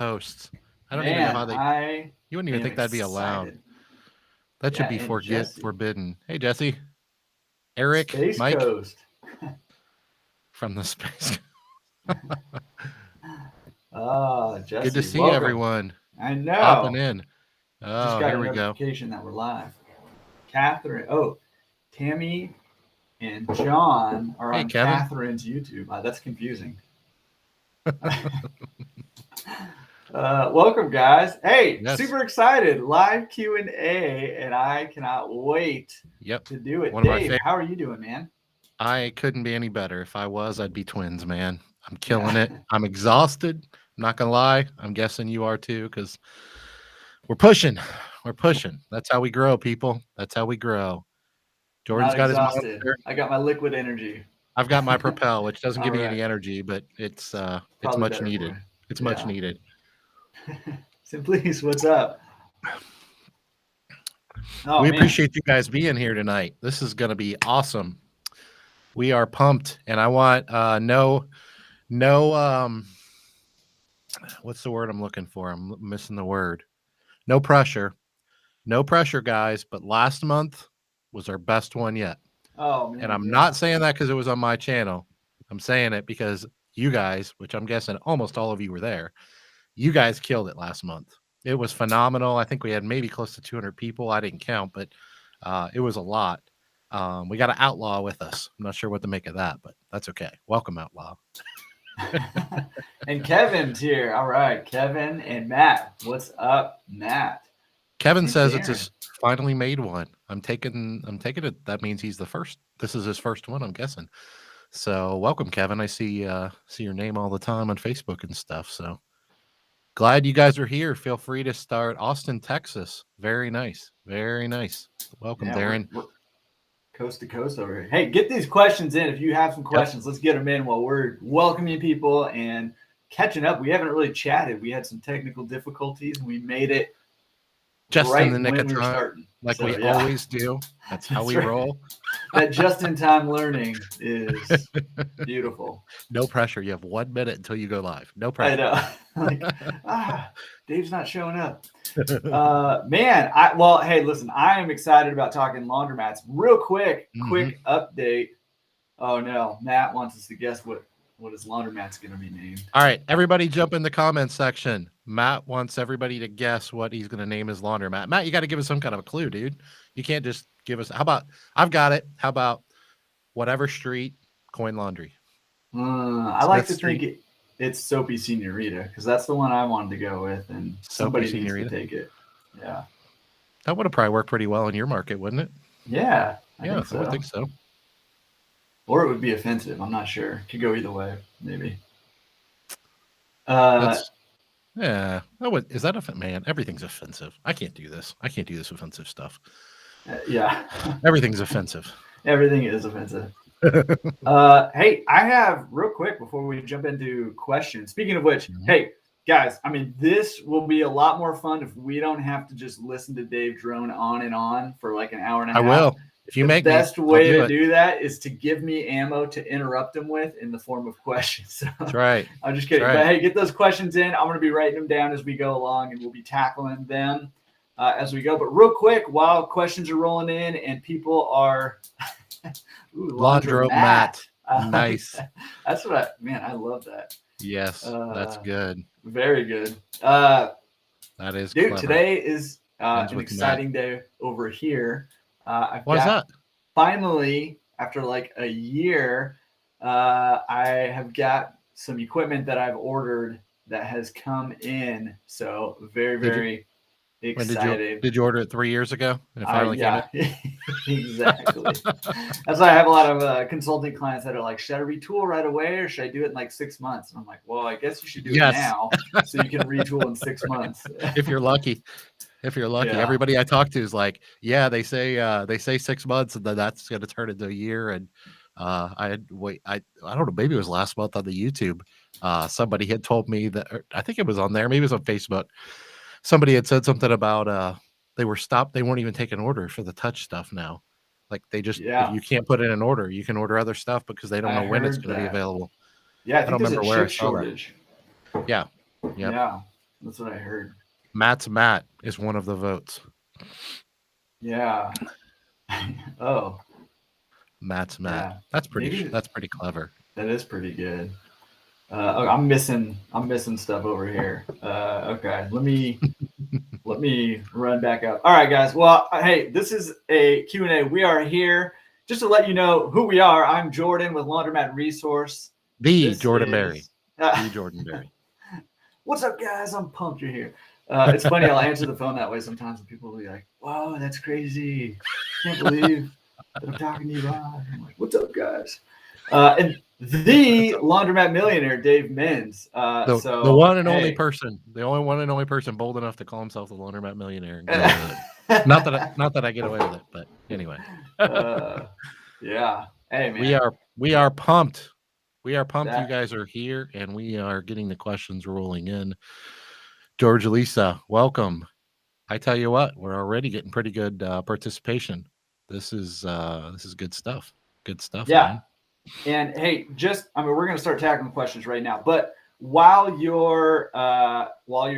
hosts. I don't even know Man, how they. I You wouldn't even am think that'd be allowed. excited. That should Yeah, be and Jesse, forbidden. Hey, Jesse, Eric, Space Mike Coast. from the space. Good to Jesse, see welcome. everyone I popping know. in. Just Oh, got here a we go. notification that we're live. Catherine, Tammy and John are Hey, on Kevin. Catherine's YouTube. That's confusing. Welcome, guys. Hey, Yes. super excited. Live Q&A, and I cannot wait Yep. to do it. One of my Dave, favorite. how are you doing, man? I couldn't be any better. If I was, I'd be twins, man. I'm killing Yeah. it. I'm exhausted. I'm not gonna lie. I'm guessing you are too, because we're pushing. We're pushing. That's how we grow, people. That's how we grow. Jordan's Not got his exhausted. monster. I got my liquid energy. I've got my Propel, which doesn't All give me right. any energy, but it's Probably much better for needed. It's you. much Yeah. needed. So please, what's up? Oh, We man. appreciate you guys being here tonight. This is gonna be awesome. We are pumped, and I want no what's the word I'm looking for? I'm missing the word. No pressure. No pressure, guys, but last month was our best one yet. Oh, And man. I'm not Yeah. saying that because it was on my channel. I'm saying it because you guys, which I'm guessing almost all of you were there, you guys killed it last month. It was phenomenal. I think we had maybe close to 200 people. I didn't count, but it was a lot. We got an outlaw with us. I'm not sure what to make of that, but that's okay. Welcome, outlaw. And Kevin's here. All right. Kevin and Matt. What's up, Matt? Kevin And says it's Darren. his finally made one. I'm taking it. That means he's the first. This is his first one, I'm guessing. So welcome, Kevin. I see your name all the time on Facebook and stuff. So glad you guys are here. Feel free to start. Austin, Texas. Very nice. Very nice. Welcome, Yeah, Darren. we're coast to coast over here. Hey, get these questions in. If you have some Yep. questions, let's get them in while we're welcoming people and catching up. We haven't really chatted. We had some technical difficulties and we made it Just in right the nick when of we were time, starting. like So, we yeah, always do. That's how that's we right. roll. That just in time learning is beautiful. No pressure. You have 1 minute until you go live. No I pressure. know. Like, Dave's not showing up. Man, hey, listen, I am excited about talking laundromats. Real quick Mhm. update. Oh no, Matt wants us to guess what his laundromat's going to be named. All right, everybody jump in the comments section. Matt wants everybody to guess what he's going to name his laundromat. Matt, you got to give us some kind of a clue, dude. You can't just give us. How about I've got it. How about whatever street, Coin Laundry, I like Smith to think Street, it's Soapy Senorita because that's the one I wanted to go with, and Soapy somebody needs to Senorita? take it. Yeah, That would have probably worked pretty well in your market, wouldn't it? yeah, I Yeah, think I would so. think so. Or it would be offensive. I'm not sure. Could go either way, maybe. Uh, That's yeah. That would is that man? Everything's offensive. I can't do this. I can't do this offensive stuff. yeah, Everything's offensive. everything is offensive. Hey, I have real quick before we jump into questions. Speaking of which, Mhm. hey guys, I mean this will be a lot more fun if we don't have to just listen to Dave drone on and on for like an hour and a I half. will. If you The make me, best I'll way do to it. do that is to give me ammo to interrupt him with in the form of questions. So, That's right. I'm just That's kidding. But right. hey, get those questions in. I'm going to be writing them down as we go along and we'll be tackling them as we go. But real quick, while questions are rolling in and people are Laundromat. Laundromat. I like Nice. that. That's what I love that. Yes, that's good. Very good. That is Dude, clever. today is Ends an with Matt. exciting day over here. I've Why is got that? finally, after like a year, I have got some equipment that I've ordered that has come in. So very, Did you very when excited. did you order it 3 years ago and it finally came in? Yeah, exactly. That's why I have a lot of consulting clients that are like, should I retool right away or should I do it in like 6 months? And I'm like, well, I guess you should do it Yes. now so you can retool in 6 months. If you're lucky. If you're lucky. Yeah. Everybody I talk to is like, yeah, they say 6 months and then that's gonna turn into a year. And I don't know, maybe it was last month on the YouTube. Somebody had told me that I think it was on there, maybe it was on Facebook. Somebody had said something about they were stopped, they weren't even taking orders for the touch stuff now. Like they just if Yeah. you can't put in an order, you can order other stuff because they don't I know when it's heard gonna be that. available. Yeah, I I think don't there's a remember where I chip saw that. shortage. Yeah. Yep. Yeah. That's what I heard. Matt's Matt is one of the votes. Yeah. Oh, Matt's Matt. yeah. That's pretty Maybe clever. that is pretty good. Oh, I'm missing stuff over here. Okay, let me run back up. All right, guys. Well, hey, this is a Q&A. We are here just to let you know who we are. I'm Jordan with Laundromat Resource. The This Jordan Berry. is The Jordan Berry. What's up, guys? I'm pumped you're here. It's funny. I'll answer the phone that way sometimes, and people will be like, "Whoa, that's crazy! Can't believe that I'm talking to you live." I'm like, "What's up, guys?" And the Laundromat Millionaire, Dave Menz. The one and only person, the only one and only person bold enough to call himself the Laundromat Millionaire. Not that I get away with it, but anyway. Yeah. Hey, man. We are pumped. We are pumped. You guys are here, and we are getting the questions rolling in. George, Lisa, welcome. I tell you what, we're already getting pretty good participation. This is good stuff. Good stuff, yeah. man. And hey, we're going to start tackling questions right now. But while you're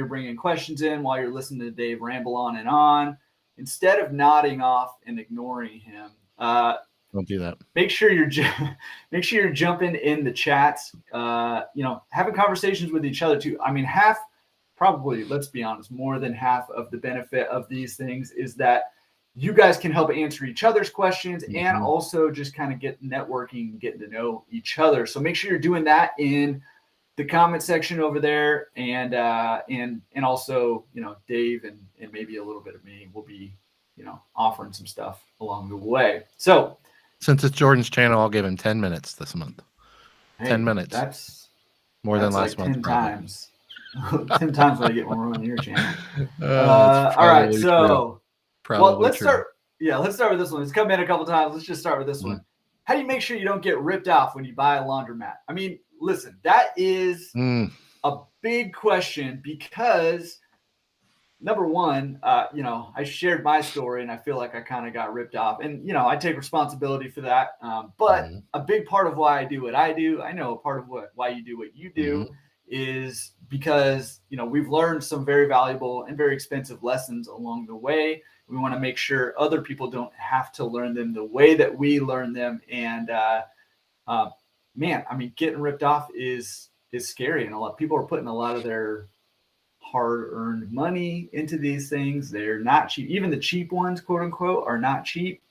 bringing questions in, while you're listening to Dave ramble on and on, instead of nodding off and ignoring him, don't do that. Make sure you're jumping in the chats. Having conversations with each other too. I mean, probably, let's be honest, more than half of the benefit of these things is that you guys can help answer each other's questions and also just kind of get networking, getting to know each other. So make sure you're doing that in the comment section over there, and also, Dave and maybe a little bit of me will be, offering some stuff along the way. So since it's Jordan's channel, I'll give him 10 minutes this month. Hey, 10 minutes. That's more than last month. 10 times. 10 times when I get one on your channel. All right, so let's start. Yeah, let's start with this one. It's come in a couple times. Let's just start with this one. How do you make sure you don't get ripped off when you buy a laundromat? I mean, listen, that is a big question because number one, I shared my story and I feel like I kind of got ripped off, and I take responsibility for that. But a big part of why I do what I do, I know a part of why you do what you do is because we've learned some very valuable and very expensive lessons along the way. We want to make sure other people don't have to learn them the way that we learn them. And man, I mean, getting ripped off is scary, and a lot of people are putting a lot of their hard-earned money into these things. They're not cheap. Even the cheap ones, quote unquote, are not cheap.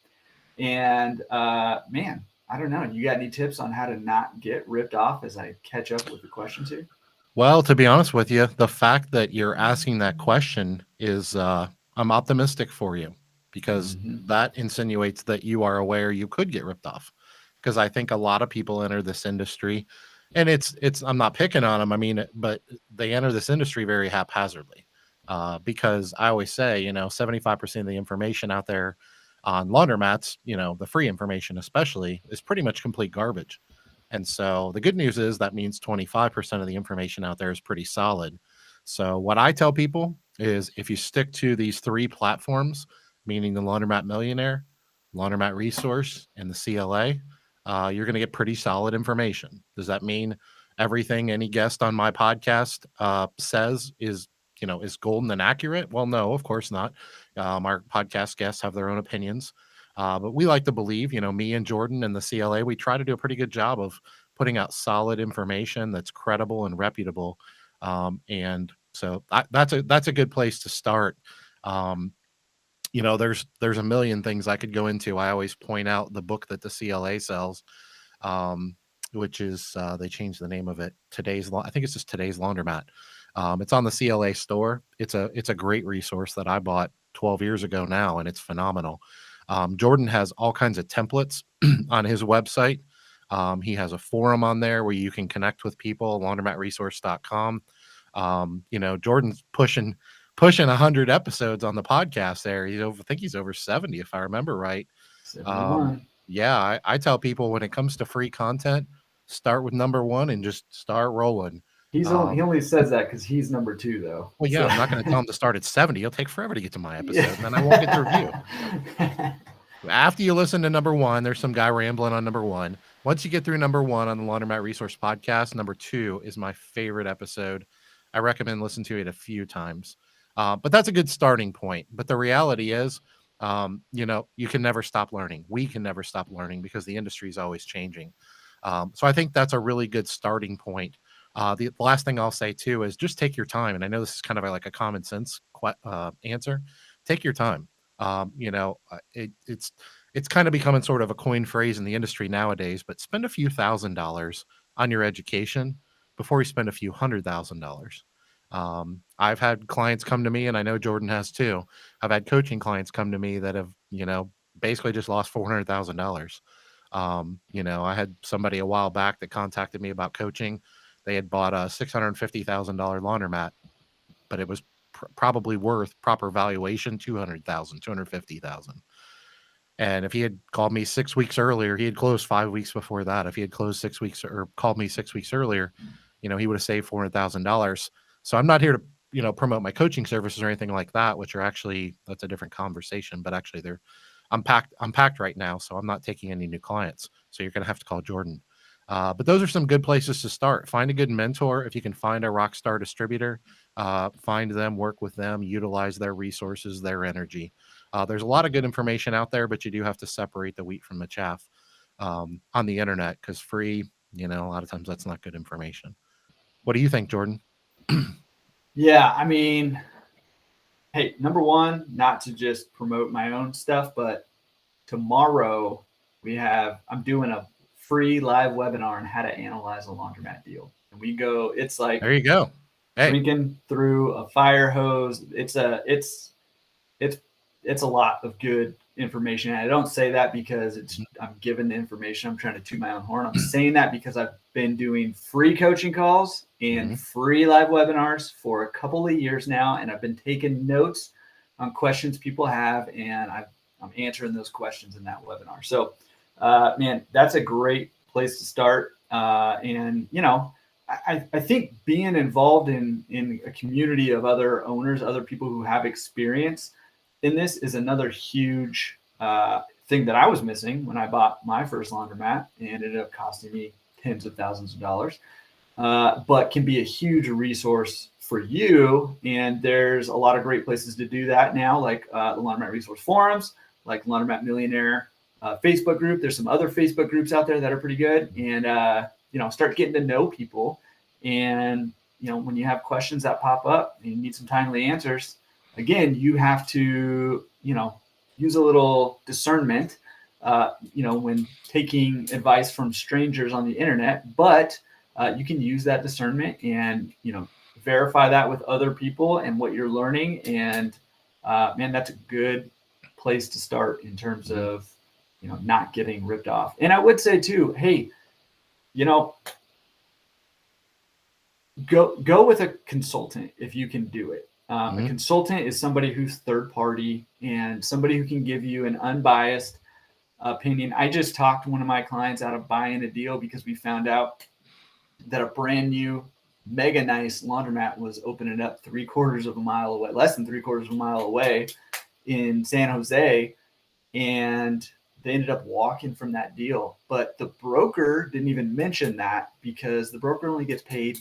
And man, I don't know. You got any tips on how to not get ripped off as I catch up with the questions here? Well, to be honest with you, the fact that you're asking that question is I'm optimistic for you, because that insinuates that you are aware you could get ripped off. Because I think a lot of people enter this industry, and it's I'm not picking on them. I mean, but they enter this industry very haphazardly. Because I always say, 75% of the information out there on laundromats, the free information especially, is pretty much complete garbage. And so the good news is that means 25% of the information out there is pretty solid. So what I tell people is, if you stick to these three platforms, meaning the Laundromat Millionaire, Laundromat Resource, and the CLA, you're going to get pretty solid information. Does that mean everything any guest on my podcast says is golden and accurate? Well, no, of course not. Our podcast guests have their own opinions. But we like to believe, me and Jordan and the CLA, we try to do a pretty good job of putting out solid information that's credible and reputable. And so that's a good place to start. There's a million things I could go into. I always point out the book that the CLA sells, which is they changed the name of it. I think it's just Today's Laundromat. It's on the CLA store. It's a great resource that I bought 12 years ago now, and it's phenomenal. Jordan has all kinds of templates on his website. He has a forum on there where you can connect with people, laundromatresource.com. Jordan's pushing 100 episodes on the podcast there. I think he's over 70, if I remember right. 71. Yeah, I tell people, when it comes to free content, start with number one and just start rolling. He only says that because he's number two, though. Well, yeah, I'm not going to tell him to start at 70. It'll take forever to get to my episode, and then I won't get to review. After you listen to number one, there's some guy rambling on number one. Once you get through number one on the Laundromat Resource podcast, number two is my favorite episode. I recommend listening to it a few times. But that's a good starting point. But the reality is, you can never stop learning. We can never stop learning because the industry is always changing. So I think that's a really good starting point. The last thing I'll say too is just take your time. And I know this is kind of like a common sense answer. Take your time. It's kind of becoming sort of a coin phrase in the industry nowadays. But spend a few $1,000s on your education before you spend a few $100,000. I've had clients come to me, and I know Jordan has too. I've had coaching clients come to me that have, basically just lost $400,000. I had somebody a while back that contacted me about coaching. They had bought a $650,000 laundromat, but it was probably worth proper valuation 200,000, 250,000. And if he had called me 6 weeks earlier, he had closed 5 weeks before that. If he had closed 6 weeks or called me 6 weeks earlier, he would have saved $400,000. So I'm not here to, promote my coaching services or anything like that, which are actually, that's a different conversation, but actually I'm packed right now. So I'm not taking any new clients. So you're going to have to call Jordan. But those are some good places to start. Find a good mentor. If you can find a rock star distributor, find them, work with them, utilize their resources, their energy. There's a lot of good information out there, but you do have to separate the wheat from the chaff on the internet, because free, a lot of times that's not good information. What do you think, Jordan? Yeah, I mean, hey, number one, not to just promote my own stuff, but tomorrow I'm doing a free live webinar on how to analyze a laundromat deal. And it's like, there you go. Hey. Drinking through a fire hose. It's a lot of good information. And I don't say that because I'm giving the information. I'm trying to toot my own horn. I'm saying that because I've been doing free coaching calls and free live webinars for a couple of years now, and I've been taking notes on questions people have, and I'm answering those questions in that webinar. So, man, that's a great place to start. And I think being involved in a community of other owners, other people who have experience in this is another huge thing that I was missing when I bought my first laundromat, and it ended up costing me tens of thousands of dollars, but can be a huge resource for you. And there's a lot of great places to do that now, like the Laundromat Resource Forums, like Laundromat Millionaire Facebook group. There's some other Facebook groups out there that are pretty good. And, start getting to know people. And, when you have questions that pop up and you need some timely answers, again, you have to, use a little discernment, when taking advice from strangers on the internet, but you can use that discernment and, verify that with other people and what you're learning. And man, that's a good place to start in terms of, not getting ripped off. And I would say too, hey, go with a consultant if you can do it. A consultant is somebody who's third party and somebody who can give you an unbiased opinion. I just talked one of my clients out of buying a deal because we found out that a brand new mega nice laundromat was opening up less than 3/4 of a mile away in San Jose. And they ended up walking from that deal. But the broker didn't even mention that because the broker only gets paid,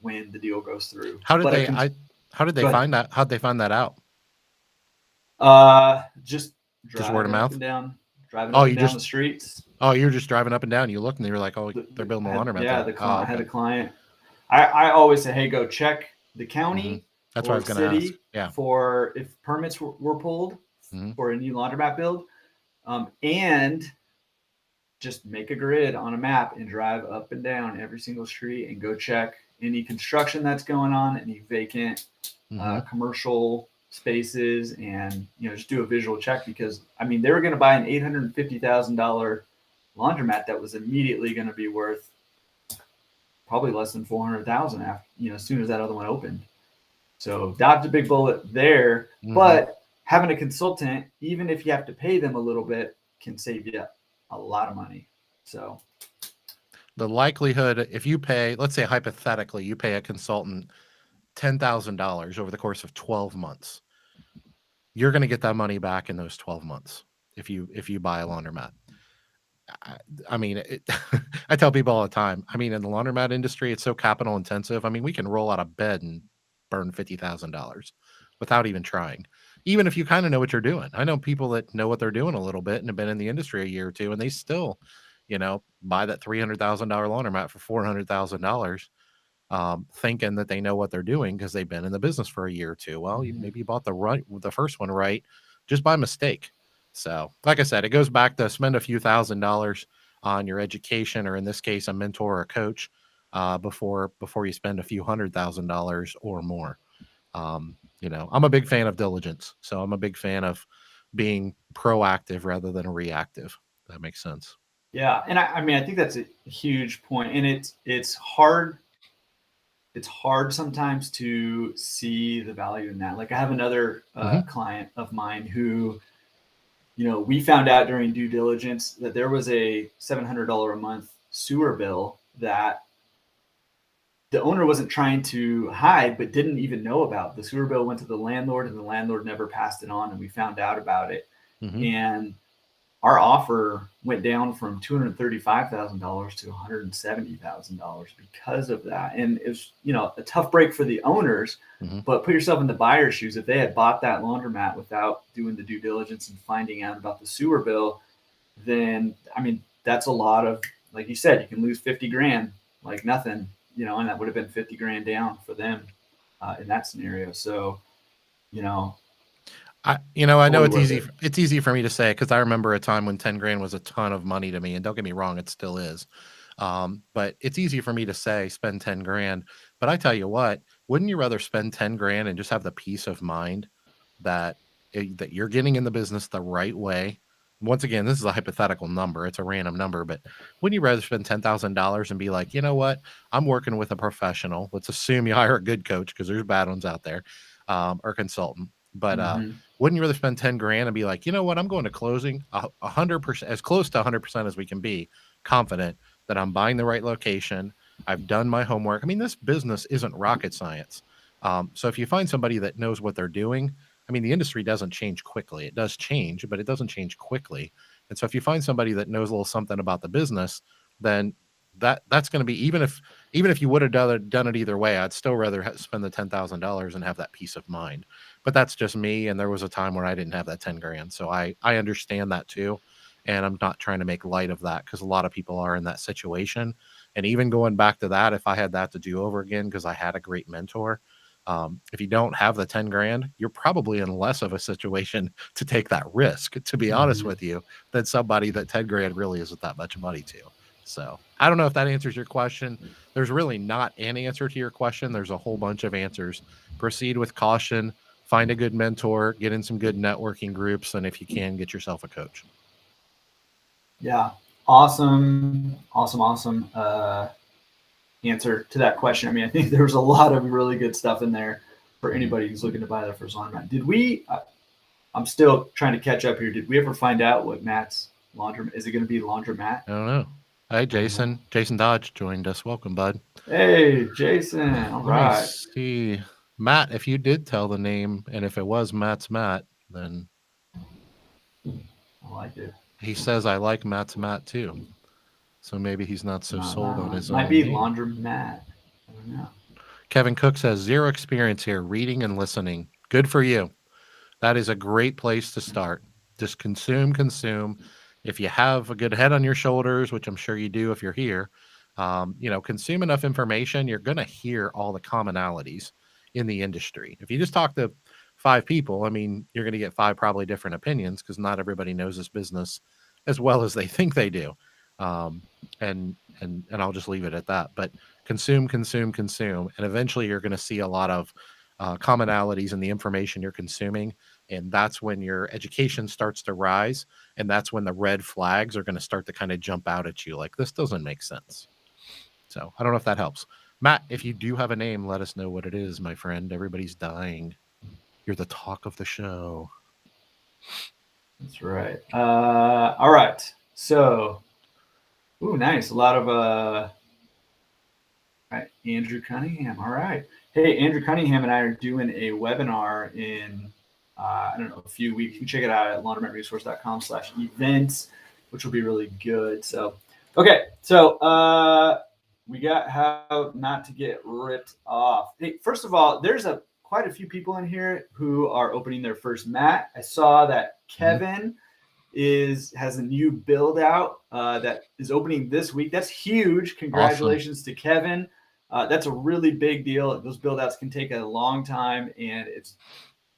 when the deal goes through. How did they find that? How'd they find that out? Just word of mouth? Driving up and down the streets. Oh, you're just driving up and down. You looked and you were like, oh, they're building a laundromat. Yeah, the client had a client. I always say, hey, go check the county. That's what I was going to ask. Yeah. For if permits were pulled for a new laundromat build, and just make a grid on a map and drive up and down every single street and go check any construction that's going on, any vacant commercial spaces, and just do a visual check, because they were going to buy an $850,000 laundromat that was immediately going to be worth probably less than $400,000 after, as soon as that other one opened. So dodge a big bullet there, but having a consultant, even if you have to pay them a little bit, can save you a lot of money. So the likelihood, if you pay, let's say hypothetically, you pay a consultant $10,000 over the course of 12 months, you're going to get that money back in those 12 months if you buy a laundromat. I mean, I tell people all the time. I mean, in the laundromat industry, it's so capital intensive. I mean, we can roll out of bed and burn $50,000 without even trying. Even if you kind of know what you're doing. I know people that know what they're doing a little bit and have been in the industry a year or two, and they still, buy that $300,000 laundromat for $400,000, thinking that they know what they're doing because they've been in the business for a year or two. Well, maybe you bought the first one right, just by mistake. So, like I said, it goes back to spend a few $1,000s on your education, or in this case, a mentor or a coach, before you spend a few $100,000 or more. I'm a big fan of diligence, so I'm a big fan of being proactive rather than reactive. That makes sense. Yeah, and I mean, I think that's a huge point, and it's hard. It's hard sometimes to see the value in that. Like, I have another client of mine who, we found out during due diligence that there was a $700 a month sewer bill that the owner wasn't trying to hide, but didn't even know about. The sewer bill went to the landlord, and the landlord never passed it on, and we found out about it. And our offer went down from $235,000 to $170,000 because of that. And it's, a tough break for the owners, but put yourself in the buyer's shoes. If they had bought that laundromat without doing the due diligence and finding out about the sewer bill, then, I mean, that's a lot of, like you said, you can lose 50 grand, like nothing, and that would have been 50 grand down for them in that scenario. So, I know it's easy. It's easy for me to say because I remember a time when 10 grand was a ton of money to me, and don't get me wrong, it still is. But it's easy for me to say spend 10 grand. But I tell you what, wouldn't you rather spend 10 grand and just have the peace of mind that that you're getting in the business the right way? Once again, this is a hypothetical number; it's a random number. But wouldn't you rather spend $10,000 and be like, you know what, I'm working with a professional. Let's assume you hire a good coach because there's bad ones out there, or consultant. But wouldn't you rather spend 10 grand and be like, you know what, I'm going to closing 100%, as close to 100% as we can be, confident that I'm buying the right location. I've done my homework. I mean, this business isn't rocket science. So if you find somebody that knows what they're doing, I mean, the industry doesn't change quickly. It does change, but it doesn't change quickly. And so if you find somebody that knows a little something about the business, then that's going to be, even if you would have done it either way, I'd still rather spend the $10,000 and have that peace of mind. But that's just me. And there was a time where I didn't have that 10 grand. So I understand that too. And I'm not trying to make light of that because a lot of people are in that situation. And even going back to that, if I had that to do over again, because I had a great mentor, if you don't have the 10 grand, you're probably in less of a situation to take that risk, to be honest with you, than somebody that 10 grand really isn't that much money to. So I don't know if that answers your question. There's really not an answer to your question. There's a whole bunch of answers. Proceed with caution, find a good mentor, get in some good networking groups, and if you can, get yourself a coach. Yeah. Awesome answer to that question. I mean, I think there was a lot of really good stuff in there for anybody who's looking to buy their first laundromat. Did we, I'm still trying to catch up here. Did we ever find out what Matt's laundromat, is it going to be Laundromat? I don't know. Hey, Jason. Jason Dodge joined us. Welcome, bud. Hey, Jason. All right. Let me see. Matt, if you did tell the name, and if it was Matt's Matt, then I like it. He says I like Matt's Matt too. So maybe he's not so sold on his own. Might be Laundromat. I don't know. Kevin Cook says 0 experience here, reading and listening. Good for you. That is a great place to start. Just consume. If you have a good head on your shoulders, which I'm sure you do if you're here, consume enough information, you're going to hear all the commonalities in the industry. If you just talk to 5 people, I mean, you're going to get 5 probably different opinions because not everybody knows this business as well as they think they do. And I'll just leave it at that. But consume, and eventually you're going to see a lot of commonalities in the information you're consuming. And that's when your education starts to rise. And that's when the red flags are going to start to kind of jump out at you. Like, this doesn't make sense. So I don't know if that helps. Matt, if you do have a name, let us know what it is, my friend. Everybody's dying. You're the talk of the show. That's right. All right. So, nice. A lot of all right, Andrew Cunningham. All right. Hey, Andrew Cunningham and I are doing a webinar in, I don't know, a few weeks. You can check it out at laundromatresource.com/events. which will be really good. So, okay. So, we got how not to get ripped off. Hey, first of all, there's quite a few people in here who are opening their first mat. I saw that Kevin has a new build out that is opening this week. That's huge. Congratulations to Kevin. That's a really big deal. Those build outs can take a long time, and it's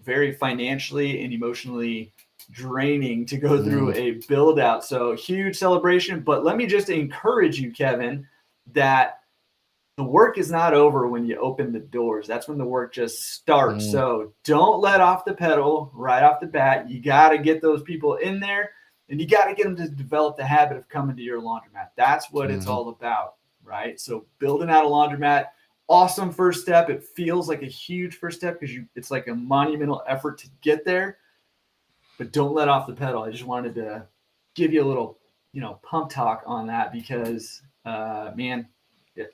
very financially and emotionally draining to go through a build out. So huge celebration. But let me just encourage you, Kevin, that the work is not over when you open the doors. That's when the work just starts. So don't let off the pedal right off the bat. You got to get those people in there, and you got to get them to develop the habit of coming to your laundromat. That's what it's all about, right? So building out a laundromat, awesome first step. It feels like a huge first step because it's like a monumental effort to get there, but don't let off the pedal. I just wanted to give you a little, pump talk on that because, man,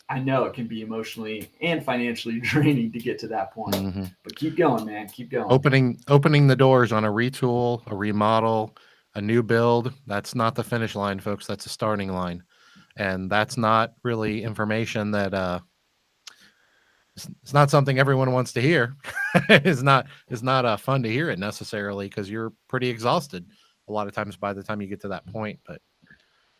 I know it can be emotionally and financially draining to get to that point, but keep going, man. Keep going. Opening the doors on a retool, a remodel, a new build. That's not the finish line, folks. That's a starting line. And that's not really information that, it's not something everyone wants to hear. It's not fun to hear it necessarily because you're pretty exhausted a lot of times by the time you get to that point, but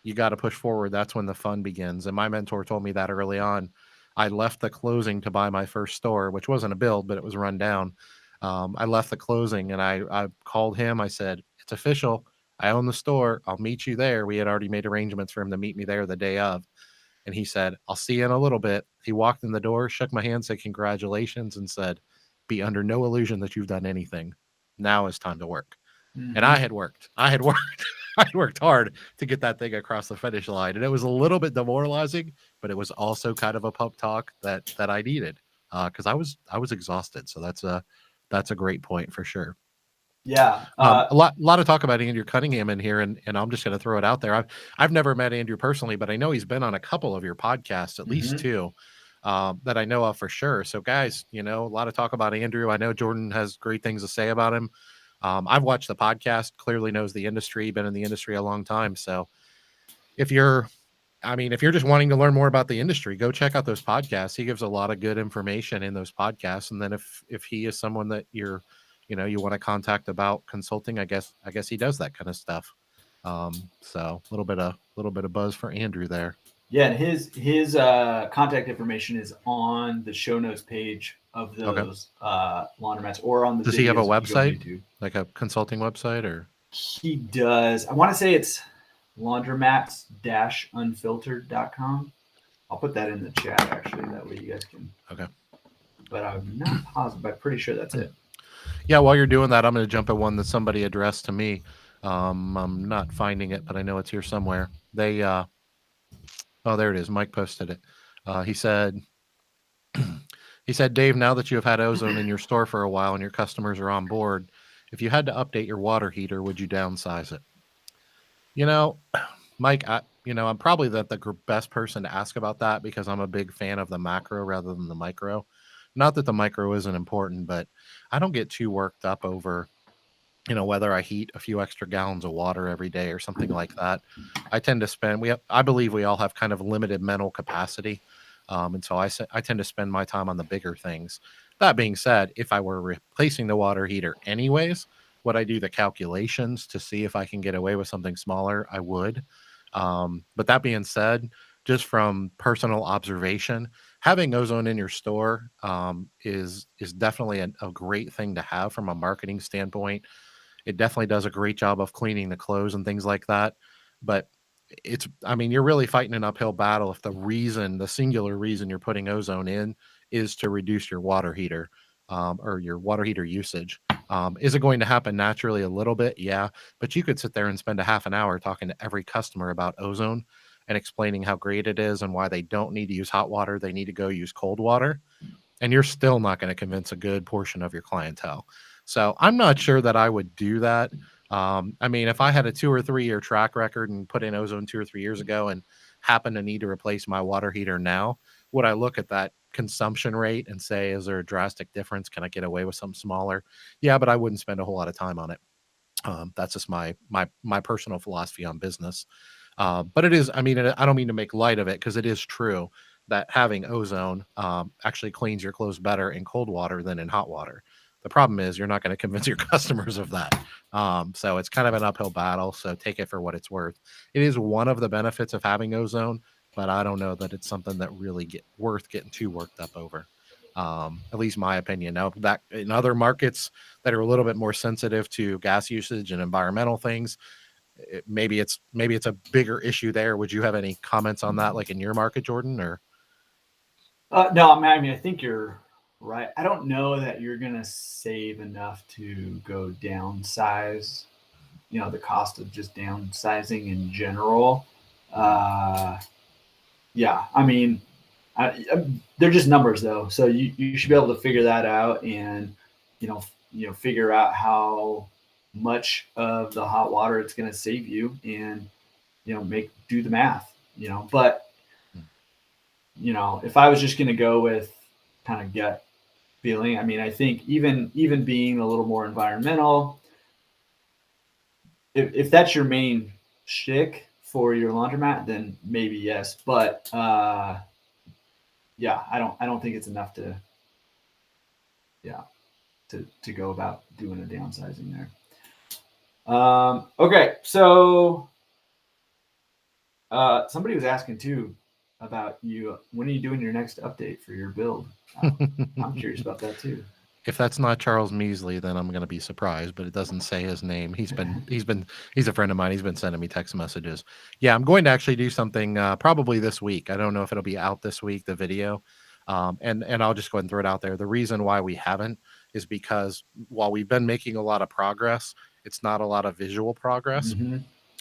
you got to push forward. That's when the fun begins. And my mentor told me that early on. I left the closing to buy my first store, which wasn't a build, but it was run down. I left the closing and I called him. I said, it's official. I own the store. I'll meet you there. We had already made arrangements for him to meet me there the day of. And he said, I'll see you in a little bit. He walked in the door, shook my hand, said, congratulations, and said, be under no illusion that you've done anything. Now is time to work. And I had worked. I worked hard to get that thing across the finish line. And it was a little bit demoralizing, but it was also kind of a pump talk that I needed because I was exhausted. So that's a great point for sure. Yeah. A lot of talk about Andrew Cunningham in here, and I'm just going to throw it out there. I've never met Andrew personally, but I know he's been on a couple of your podcasts, at least two, that I know of for sure. So guys, a lot of talk about Andrew. I know Jordan has great things to say about him. I've watched the podcast, clearly knows the industry, been in the industry a long time. So if you're just wanting to learn more about the industry, go check out those podcasts. He gives a lot of good information in those podcasts. And then if he is someone that you want to contact about consulting, I guess he does that kind of stuff. So a little bit of buzz for Andrew there. Yeah, and his contact information is on the show notes page of those laundromats or on the. Does he have a website, like a consulting website, or? He does. I want to say it's laundromats-unfiltered.com. I'll put that in the chat actually. That way you guys can. Okay. But I'm not positive. But I'm pretty sure that's it. Yeah, while you're doing that, I'm going to jump at one that somebody addressed to me. I'm not finding it, but I know it's here somewhere. They, oh, there it is. Mike posted it. He said, Dave, now that you have had ozone in your store for a while and your customers are on board, if you had to update your water heater, would you downsize it? Mike, I'm probably the best person to ask about that because I'm a big fan of the macro rather than the micro. Not that the micro isn't important, but I don't get too worked up over, whether I heat a few extra gallons of water every day or something like that. I tend to spend, I believe we all have kind of limited mental capacity. And so I tend to spend my time on the bigger things. That being said, if I were replacing the water heater anyways, would I do the calculations to see if I can get away with something smaller? I would. But that being said, just from personal observation, having ozone in your store is definitely a great thing to have from a marketing standpoint. It definitely does a great job of cleaning the clothes and things like that. But you're really fighting an uphill battle if the singular reason you're putting ozone in is to reduce your water heater or your water heater usage. Is it going to happen naturally a little bit? Yeah, but you could sit there and spend a half an hour talking to every customer about ozone and explaining how great it is and why they don't need to use hot water. They need to go use cold water. And you're still not going to convince a good portion of your clientele. So I'm not sure that I would do that. If I had a 2 or 3 year track record and put in ozone 2 or 3 years ago and happen to need to replace my water heater now, would I look at that consumption rate and say, is there a drastic difference? Can I get away with something smaller? Yeah, but I wouldn't spend a whole lot of time on it. That's just my personal philosophy on business. But it is, I mean, I don't mean to make light of it, because it is true that having ozone actually cleans your clothes better in cold water than in hot water. The problem is you're not going to convince your customers of that. So it's kind of an uphill battle. So take it for what it's worth. It is one of the benefits of having ozone, but I don't know that it's something that really worth getting too worked up over. At least my opinion. Now, that in other markets that are a little bit more sensitive to gas usage and environmental things, maybe it's a bigger issue there. Would you have any comments on that, like in your market, Jordan? Or no, I mean, I think you're right. I don't know that you're gonna save enough to go downsize. The cost of just downsizing in general. Yeah, I mean, they're just numbers though, so you should be able to figure that out, and figure out how much of the hot water it's going to save you, and do the math. But if I was just going to go with kind of gut feeling, I mean, I think even being a little more environmental, if that's your main shtick for your laundromat, then maybe yes. But yeah, I don't think it's enough to go about doing a downsizing there. Okay, so somebody was asking too about you. When are you doing your next update for your build? I'm curious about that too. If that's not Charles Measley, then I'm going to be surprised, but it doesn't say his name. He's a friend of mine. He's been sending me text messages. Yeah, I'm going to actually do something probably this week. I don't know if it'll be out this week, the video. And I'll just go ahead and throw it out there. The reason why we haven't is because while we've been making a lot of progress, it's not a lot of visual progress. Mm-hmm.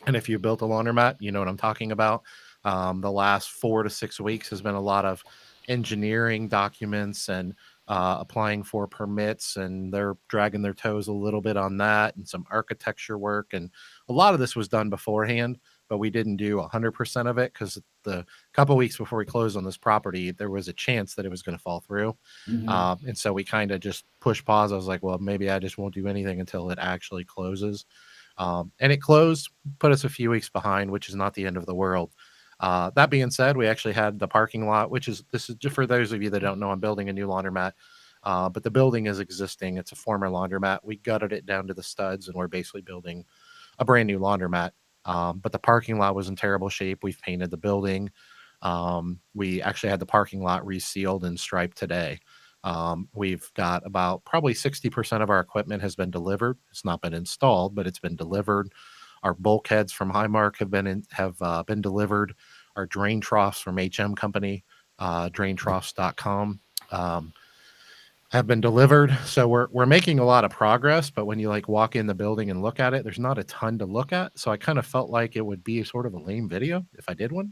And if you built a laundromat, you know what I'm talking about. The last 4 to 6 weeks has been a lot of engineering documents and applying for permits, and they're dragging their toes a little bit on that, and some architecture work. And a lot of this was done beforehand, but we didn't do 100% of it because the couple weeks before we closed on this property, there was a chance that it was going to fall through. Mm-hmm. And so we kind of just pushed pause. I was like, well, maybe I just won't do anything until it actually closes. And it closed, put us a few weeks behind, which is not the end of the world. That being said, we actually had the parking lot, this is just for those of you that don't know, I'm building a new laundromat, but the building is existing. It's a former laundromat. We gutted it down to the studs, and we're basically building a brand new laundromat. But the parking lot was in terrible shape. We've painted the building. We actually had the parking lot resealed and striped today. We've got about probably 60% of our equipment has been delivered. It's not been installed, but it's been delivered. Our bulkheads from Highmark have been delivered. Our drain troughs from HM Company, draintroughs.com, have been delivered. So we're making a lot of progress, but when you like walk in the building and look at it, there's not a ton to look at. So I kind of felt like it would be sort of a lame video if I did one.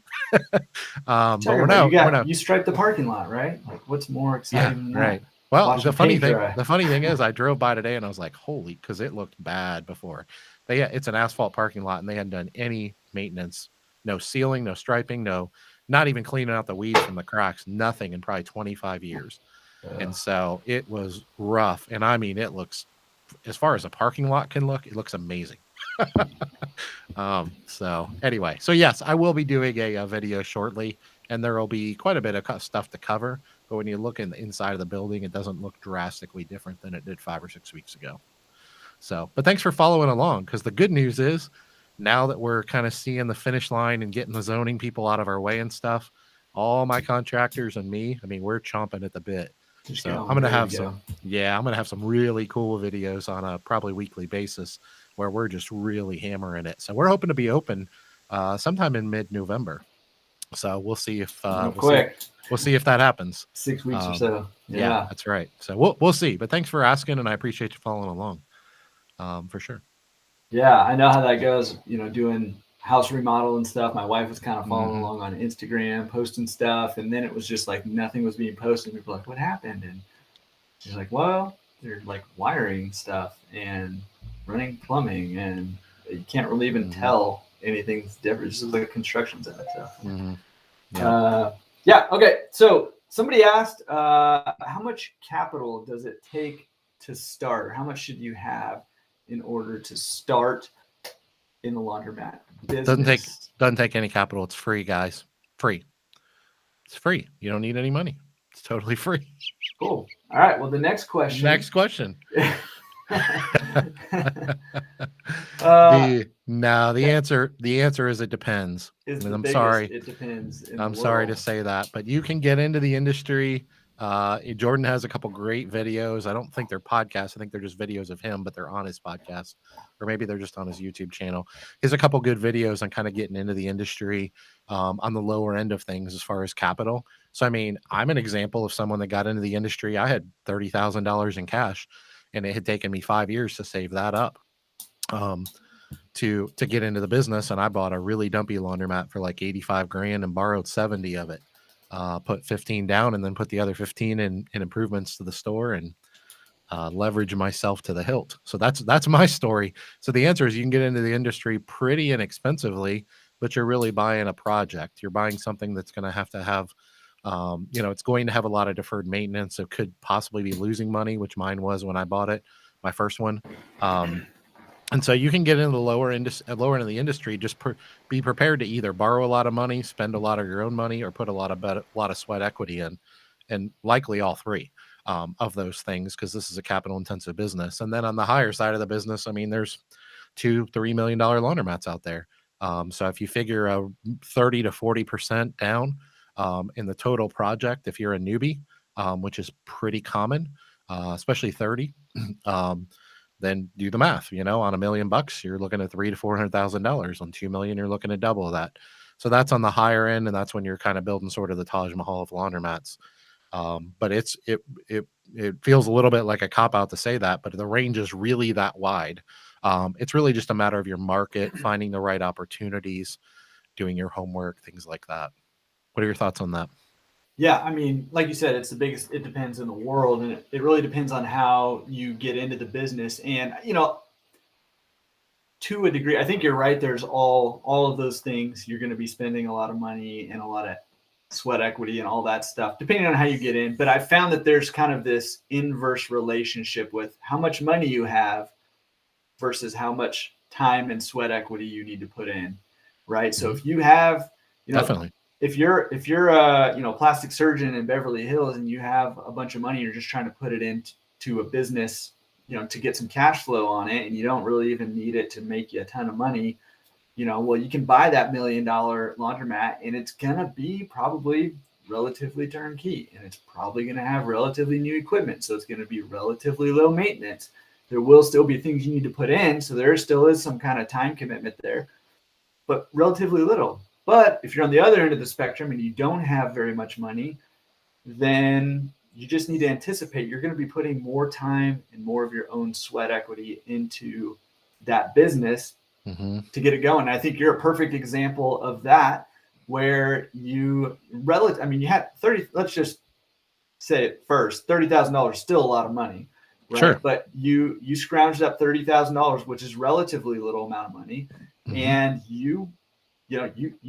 But we're now you striped the parking lot, right? Like, what's more exciting than that? Right. Well, Watching the funny thing is I drove by today and I was like, holy, because it looked bad before. It's an asphalt parking lot, and they hadn't done any maintenance, no sealing, no striping, not even cleaning out the weeds from the cracks, nothing in probably 25 years. And so it was rough. And I mean, it looks, as far as a parking lot can look, it looks amazing. So anyway, so yes, I will be doing a video shortly, and there will be quite a bit of stuff to cover. But when you look in the inside of the building, it doesn't look drastically different than it did 5 or 6 weeks ago. So, but thanks for following along, because the good news is now that we're kind of seeing the finish line and getting the zoning people out of our way and stuff, all my contractors and me, I mean, we're chomping at the bit. So I'm going to have some really cool videos on a probably weekly basis where we're just really hammering it. So we're hoping to be open sometime in mid-November. So we'll see if we'll see if that happens. 6 weeks or so. Yeah, that's right. So we'll see. But thanks for asking, and I appreciate you following along. For sure. Yeah, I know how that goes. Doing house remodel and stuff. My wife was kind of following along on Instagram, posting stuff, and then it was just like nothing was being posted. People were like, "What happened?" And she's like, "Well, they're like wiring stuff and running plumbing, and you can't really even tell anything's different. Just like construction side stuff." Yeah. Okay. So somebody asked, how much capital does it take to start? How much should you have? in order to start in the laundromat business? Doesn't take any capital. It's free, guys. Free. It's free. You don't need any money. It's totally free. Cool. All right. Well, the next question. Next question. The answer is it depends. I'm sorry. It depends. I'm sorry to say that, but you can get into the industry. Jordan has a couple great videos. I don't think they're podcasts. I think they're just videos of him, but they're on his podcast, or maybe they're just on his YouTube channel. He has a couple good videos on kind of getting into the industry on the lower end of things as far as capital. So, I mean, I'm an example of someone that got into the industry. I had $30,000 in cash, and it had taken me 5 years to save that up to get into the business. And I bought a really dumpy laundromat for like 85 grand and borrowed 70 of it. Put 15 down and then put the other 15 in improvements to the store and leverage myself to the hilt. So that's my story. So the answer is you can get into the industry pretty inexpensively, but you're really buying a project. You're buying something that's going to have, it's going to have a lot of deferred maintenance. So could possibly be losing money, which mine was when I bought it, my first one. And so you can get into the lower end of the industry. Just be prepared to either borrow a lot of money, spend a lot of your own money, or put a lot of sweat equity in, and likely all three of those things, because this is a capital intensive business. And then on the higher side of the business, I mean, there's $2-3 million laundromats out there. So if you figure a 30 to 40% down in the total project, if you're a newbie, which is pretty common, especially 30. Then do the math, on $1 million, you're looking at $300,000 to $400,000. On 2 million, you're looking at double that. So that's on the higher end. And that's when you're kind of building sort of the Taj Mahal of laundromats. But it feels a little bit like a cop out to say that, but the range is really that wide. It's really just a matter of your market, finding the right opportunities, doing your homework, things like that. What are your thoughts on that? Yeah, I mean, like you said, it's the biggest, it depends in the world, and it really depends on how you get into the business. And, to a degree, I think you're right. There's all of those things. You're going to be spending a lot of money and a lot of sweat equity and all that stuff, depending on how you get in. But I found that there's kind of this inverse relationship with how much money you have versus how much time and sweat equity you need to put in, right? Mm-hmm. So if you have, definitely. If you're a plastic surgeon in Beverly Hills and you have a bunch of money, you're just trying to put it into a business, to get some cash flow on it, and you don't really even need it to make you a ton of money, well, you can buy that $1 million laundromat, and it's gonna be probably relatively turnkey, and it's probably gonna have relatively new equipment, so it's gonna be relatively low maintenance. There will still be things you need to put in, so there still is some kind of time commitment there, but relatively little. But if you're on the other end of the spectrum and you don't have very much money, then you just need to anticipate you're going to be putting more time and more of your own sweat equity into that business to get it going. I think you're a perfect example of that, where you had 30, let's just say it first, $30,000, still a lot of money, right? Sure. But you scrounged up $30,000, which is relatively little amount of money. And you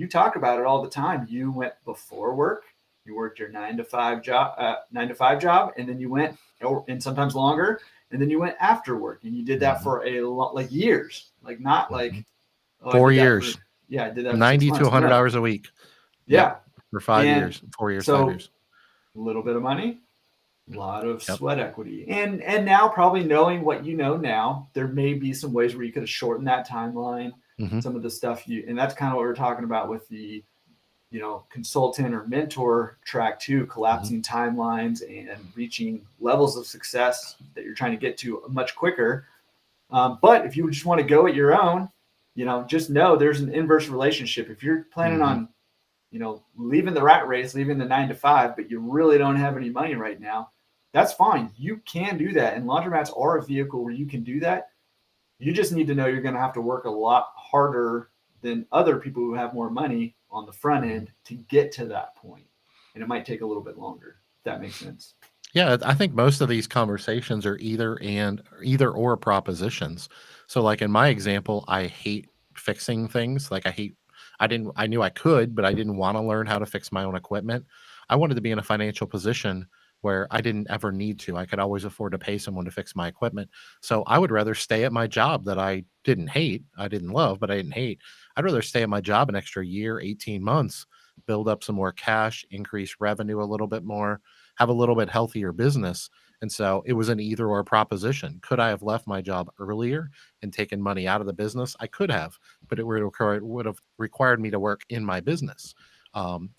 talk about it all the time. You went before work, you worked your 9 to 5 job, and then you went, and sometimes longer, and then you went after work, and you did that for a lot, like years, like not like 4 years. I did that 90 to 100 hours a week. Yeah, for 5 years, 4 years, so 5 years. A little bit of money, a lot of sweat equity, and now probably knowing what you know now, there may be some ways where you could have shortened that timeline. Some of the stuff and that's kind of what we're talking about with the, consultant or mentor track too, collapsing timelines and reaching levels of success that you're trying to get to much quicker. But if you just want to go at your own, just know there's an inverse relationship. If you're planning on, leaving the rat race, leaving the 9 to 5, but you really don't have any money right now, that's fine. You can do that. And laundromats are a vehicle where you can do that. You just need to know you're going to have to work a lot harder than other people who have more money on the front end to get to that point. And it might take a little bit longer, if that makes sense. Yeah, I think most of these conversations are either or propositions. So like in my example, I hate fixing things. Like I knew I could, but I didn't want to learn how to fix my own equipment. I wanted to be in a financial position where I didn't ever need to. I could always afford to pay someone to fix my equipment. So I would rather stay at my job that I didn't hate. I didn't love, but I didn't hate. I'd rather stay at my job an extra year, 18 months, build up some more cash, increase revenue a little bit more, have a little bit healthier business. And so it was an either or proposition. Could I have left my job earlier and taken money out of the business? I could have, but it would have required me to work in my business,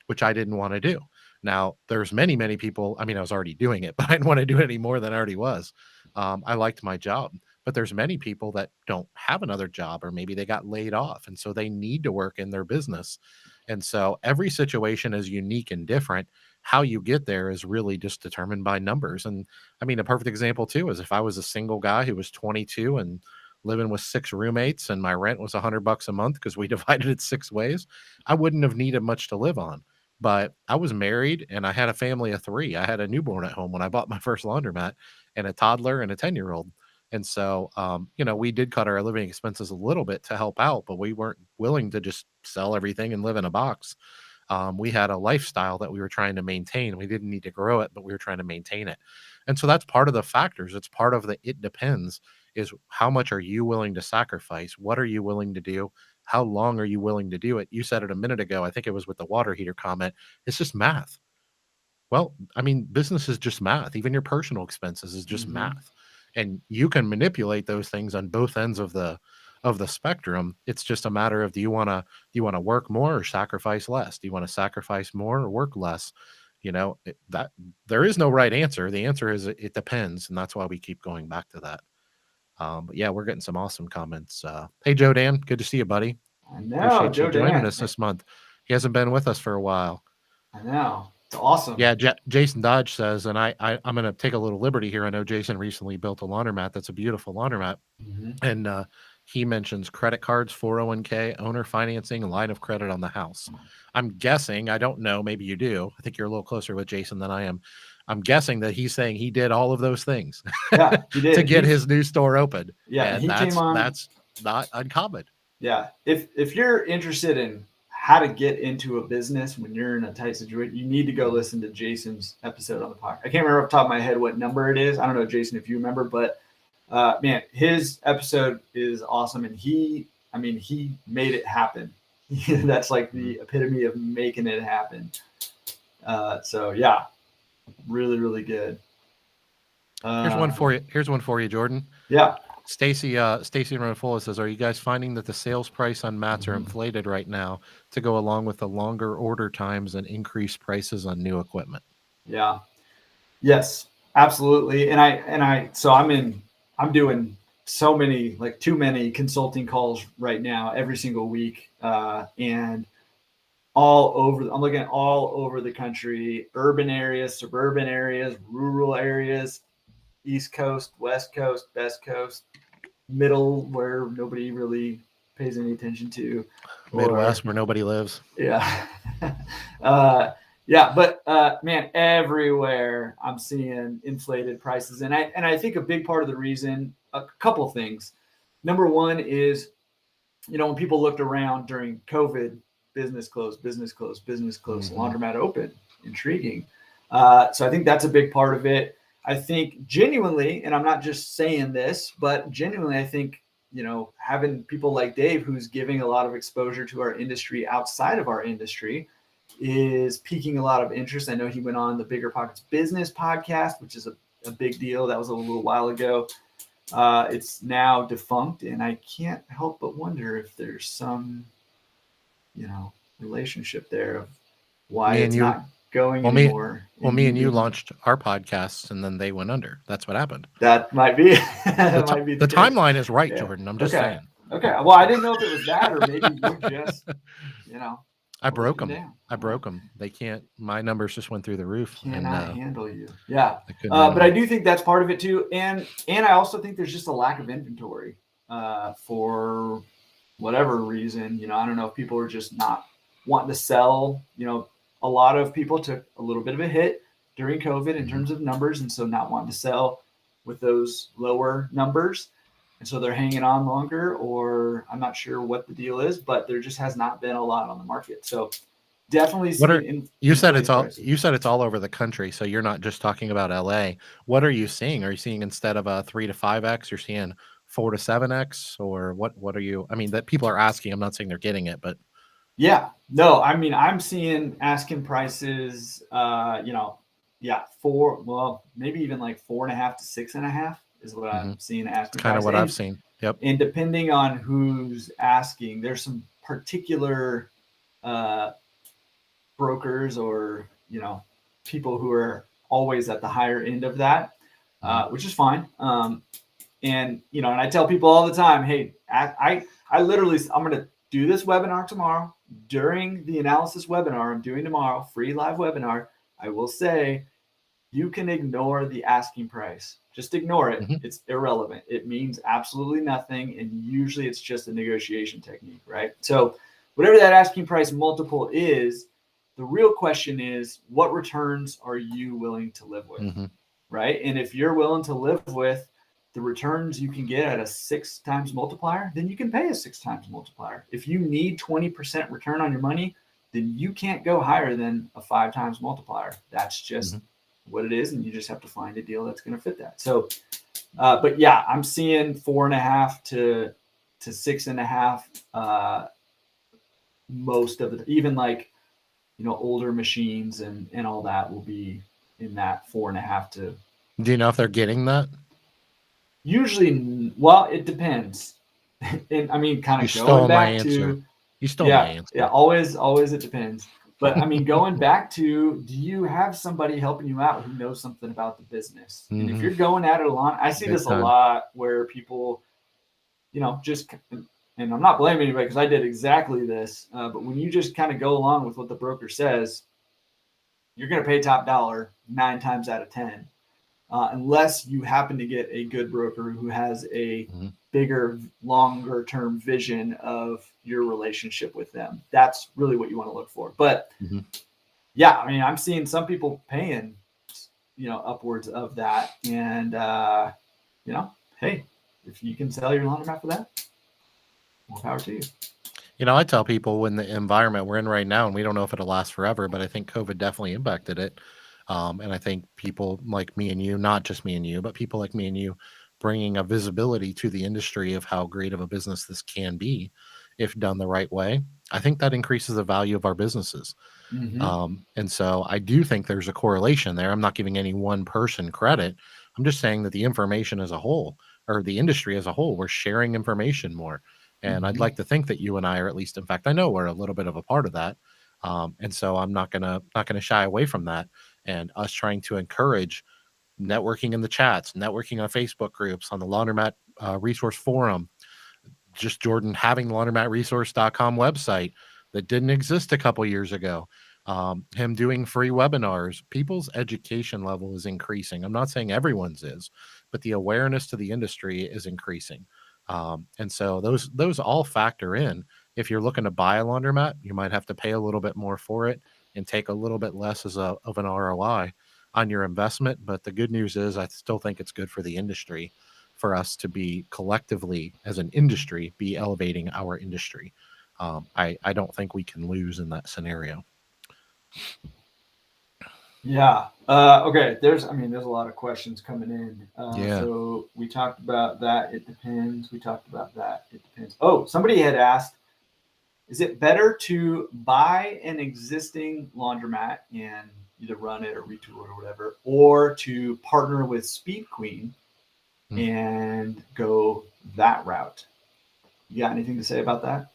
which I didn't want to do. Now, there's many, many people. I mean, I was already doing it, but I didn't want to do it any more than I already was. I liked my job, but there's many people that don't have another job, or maybe they got laid off, and so they need to work in their business. And so every situation is unique and different. How you get there is really just determined by numbers. And I mean, a perfect example too is if I was a single guy who was 22 and living with 6 roommates and my rent was $100 a month because we divided it 6 ways, I wouldn't have needed much to live on. But I was married and I had a family of 3. I had a newborn at home when I bought my first laundromat, and a toddler and a 10-year-old. And so, we did cut our living expenses a little bit to help out, but we weren't willing to just sell everything and live in a box. We had a lifestyle that we were trying to maintain. We didn't need to grow it, but we were trying to maintain it. And so that's part of the factors. It's part of the it depends is how much are you willing to sacrifice? What are you willing to do? How long are you willing to do it? You said it a minute ago. I think it was with the water heater comment. It's just math. Well, I mean, business is just math. Even your personal expenses is just math. And you can manipulate those things on both ends of the spectrum. It's just a matter of do you want to work more or sacrifice less? Do you want to sacrifice more or work less? That there is no right answer. The answer is it depends, and that's why we keep going back to that. But yeah, we're getting some awesome comments. Hey, Joe Dan, good to see you, buddy. I know, Appreciate Joe you joining Dan. us this month. He hasn't been with us for a while. I know. It's awesome. Yeah, Jason Dodge says, and I'm going to take a little liberty here. I know Jason recently built a laundromat. That's a beautiful laundromat. And he mentions credit cards, 401k, owner financing, and line of credit on the house. I'm guessing, I don't know, maybe you do. I think you're a little closer with Jason than I am. I'm guessing that he's saying he did all of those things he did. to get his new store open. Yeah, and that's not uncommon. Yeah. If you're interested in how to get into a business when you're in a tight situation, you need to go listen to Jason's episode on the podcast. I can't remember off the top of my head what number it is. I don't know, Jason, if you remember, but man, his episode is awesome. And he made it happen. That's like the epitome of making it happen. So yeah, really, really good. Here's one for you, Jordan. Yeah. Stacy Renofola says, are you guys finding that the sales price on mats are inflated right now to go along with the longer order times and increased prices on new equipment? Yeah. Yes, absolutely. I'm doing so many, like too many consulting calls right now every single week. And I'm looking at all over the country, urban areas, suburban areas, rural areas, East Coast, West Coast, Best Coast, middle where nobody really pays any attention to, Midwest where nobody lives. Yeah. But man, everywhere I'm seeing inflated prices. And I think a big part of the reason, a couple of things. Number one is, when people looked around during COVID, business closed, laundromat open, intriguing. So I think that's a big part of it. I think genuinely, and I'm not just saying this, but genuinely, I think, having people like Dave, who's giving a lot of exposure to our industry outside of our industry, is piquing a lot of interest. I know he went on the Bigger Pockets Business podcast, which is a big deal. That was a little while ago. It's now defunct, and I can't help but wonder if there's some, relationship there of why it's not going anymore. Me and you launched our podcasts, and then they went under. That's what happened. That might be. The timeline is right, Jordan. I'm just saying. Okay. Well, I didn't know if it was that, or maybe you just, I broke them. They can't. My numbers just went through the roof. Cannot handle you. Yeah. But I do think that's part of it too, and I also think there's just a lack of inventory for whatever reason. I don't know if people are just not wanting to sell. A lot of people took a little bit of a hit during COVID in terms of numbers, and so not wanting to sell with those lower numbers. And so they're hanging on longer, or I'm not sure what the deal is, but there just has not been a lot on the market. So definitely seeing you said inflated prices. You said it's all over the country, so you're not just talking about LA. What are you seeing? Are you seeing instead of a 3 to 5x, you're seeing 4 to 7x, or what are you? I mean, that people are asking. I'm not saying they're getting it, but yeah, no, I mean, I'm seeing asking prices, well, maybe even like 4.5 to 6.5 is what I'm seeing it's asking kind of price. what I've seen. Yep. And depending on who's asking, there's some particular brokers or people who are always at the higher end of that, which is fine. And I tell people all the time, hey, I literally, I'm going to do this webinar tomorrow. During the analysis webinar I'm doing tomorrow, free live webinar, I will say you can ignore the asking price. Just ignore it. It's irrelevant. It means absolutely nothing. And usually it's just a negotiation technique, right? So whatever that asking price multiple is, the real question is, what returns are you willing to live with, right? And if you're willing to live with the returns you can get at a 6 times multiplier, then you can pay a 6 times multiplier. If you need 20% return on your money, then you can't go higher than a 5 times multiplier. That's just what it is, and you just have to find a deal that's going to fit that. So, but yeah, I'm seeing 4.5 to 6.5. Most of it, even like older machines and all that will be in that 4.5 to. Do you know if they're getting that? Usually, well, it depends. And I mean, kind of going back to, you stole my answer. Yeah, always it depends. But I mean, going back to, do you have somebody helping you out who knows something about the business? And if you're going at it a lot, I see this a lot where people, just, and I'm not blaming anybody because I did exactly this. But when you just kind of go along with what the broker says, you're going to pay top dollar 9 times out of 10. Unless you happen to get a good broker who has a bigger, longer term vision of your relationship with them. That's really what you want to look for. But yeah, I mean, I'm seeing some people paying, upwards of that. And, hey, if you can sell your laundromat for that, more power to you. I tell people when the environment we're in right now, and we don't know if it'll last forever, but I think COVID definitely impacted it. And I think people like me and you, not just me and you, but people like me and you, bringing a visibility to the industry of how great of a business this can be if done the right way. I think that increases the value of our businesses. And so I do think there's a correlation there. I'm not giving any one person credit. I'm just saying that the information as a whole, or the industry as a whole, we're sharing information more. And I'd like to think that you and I are, at least, in fact, I know we're a little bit of a part of that. And so I'm not gonna shy away from that. And us trying to encourage networking in the chats, networking on Facebook groups, on the Laundromat Resource Forum, just Jordan having the laundromatresource.com website that didn't exist a couple years ago, him doing free webinars. People's education level is increasing. I'm not saying everyone's is, but the awareness to the industry is increasing. And so those all factor in. If you're looking to buy a laundromat, you might have to pay a little bit more for it and take a little bit less of an ROI on your investment. But the good news is I still think it's good for the industry for us to be collectively, as an industry, be elevating our industry. I don't think we can lose in that scenario. Yeah. Okay. There's a lot of questions coming in. So we talked about that. It depends. We talked about that. It depends. Oh, somebody had asked, is it better to buy an existing laundromat and either run it or retool it or whatever, or to partner with Speed Queen and go that route? You got anything to say about that?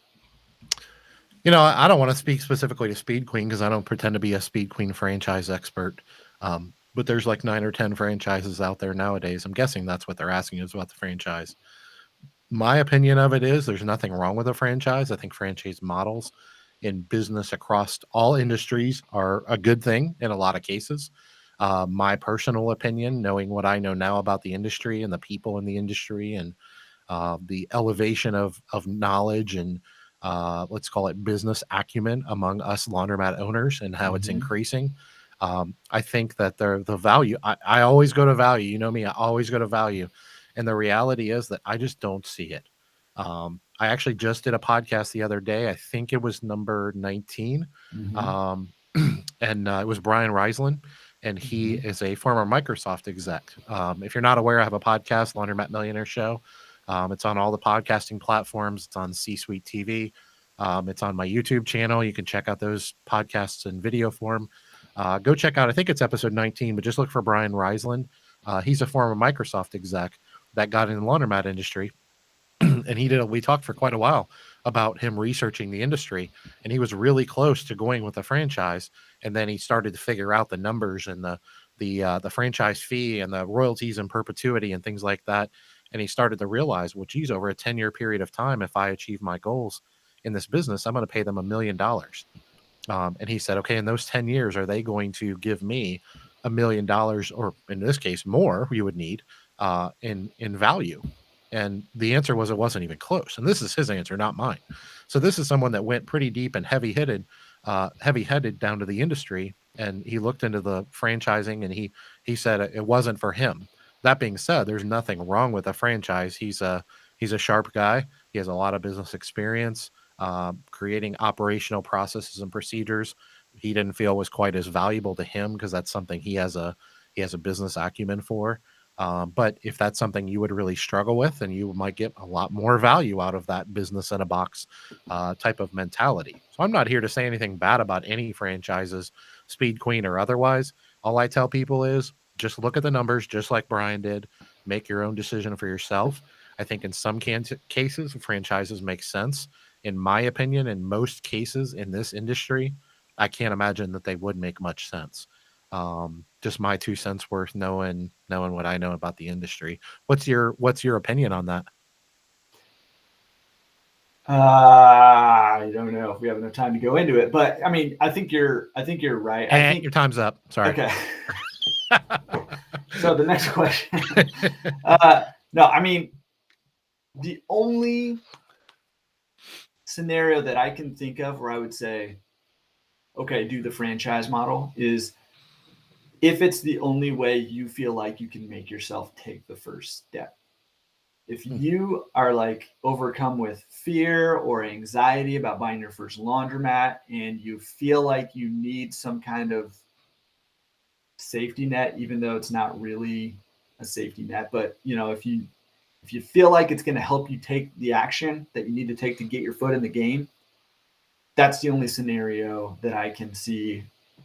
I don't want to speak specifically to Speed Queen because I don't pretend to be a Speed Queen franchise expert. But there's like 9 or 10 franchises out there nowadays. I'm guessing that's what they're asking is about the franchise. My opinion of it is there's nothing wrong with a franchise. I think franchise models in business across all industries are a good thing in a lot of cases. My personal opinion, knowing what I know now about the industry and the people in the industry and the elevation of knowledge and let's call it business acumen among us laundromat owners and how it's increasing. I think that the value, I always go to value. You know me, I always go to value. And the reality is that I just don't see it. I actually just did a podcast the other day. I think it was number 19. And it was Brian Reisland, and he is a former Microsoft exec. If you're not aware, I have a podcast, Laundromat Millionaire Show. It's on all the podcasting platforms. It's on C-Suite TV. It's on my YouTube channel. You can check out those podcasts in video form. Go check out, I think it's episode 19, but just look for Brian Reisland. He's a former Microsoft exec that got in the laundromat industry. And we talked for quite a while about him researching the industry, and he was really close to going with a franchise. And then he started to figure out the numbers and the franchise fee and the royalties in perpetuity and things like that. And he started to realize, well, geez, over a 10-year period of time, if I achieve my goals in this business, I'm going to pay them $1 million. And he said, okay, in those 10 years, are they going to give me $1 million, or in this case, more you would need in value? And the answer was it wasn't even close. And this is his answer, not mine. So this is someone that went pretty deep and heavy-headed down to the industry. And he looked into the franchising, and he said it wasn't for him. That being said, there's nothing wrong with a franchise. He's a sharp guy. He has a lot of business experience, creating operational processes and procedures. He didn't feel was quite as valuable to him because that's something he has a business acumen for. But if that's something you would really struggle with, then you might get a lot more value out of that business in a box type of mentality. So I'm not here to say anything bad about any franchises, Speed Queen or otherwise. All I tell people is just look at the numbers, just like Brian did. Make your own decision for yourself. I think in some cases, franchises make sense. In my opinion, in most cases in this industry, I can't imagine that they would make much sense. Just my 2 cents worth knowing what I know about the industry. What's your opinion on that? I don't know if we have enough time to go into it, but I mean, I think you're right. I think your time's up. Sorry. Okay. So the next question. No, I mean, the only scenario that I can think of where I would say, okay, do the franchise model is if it's the only way you feel like you can make yourself take the first step. If you are like overcome with fear or anxiety about buying your first laundromat and you feel like you need some kind of safety net, even though it's not really a safety net, but if you feel like it's going to help you take the action that you need to take to get your foot in the game, that's the only scenario that I can see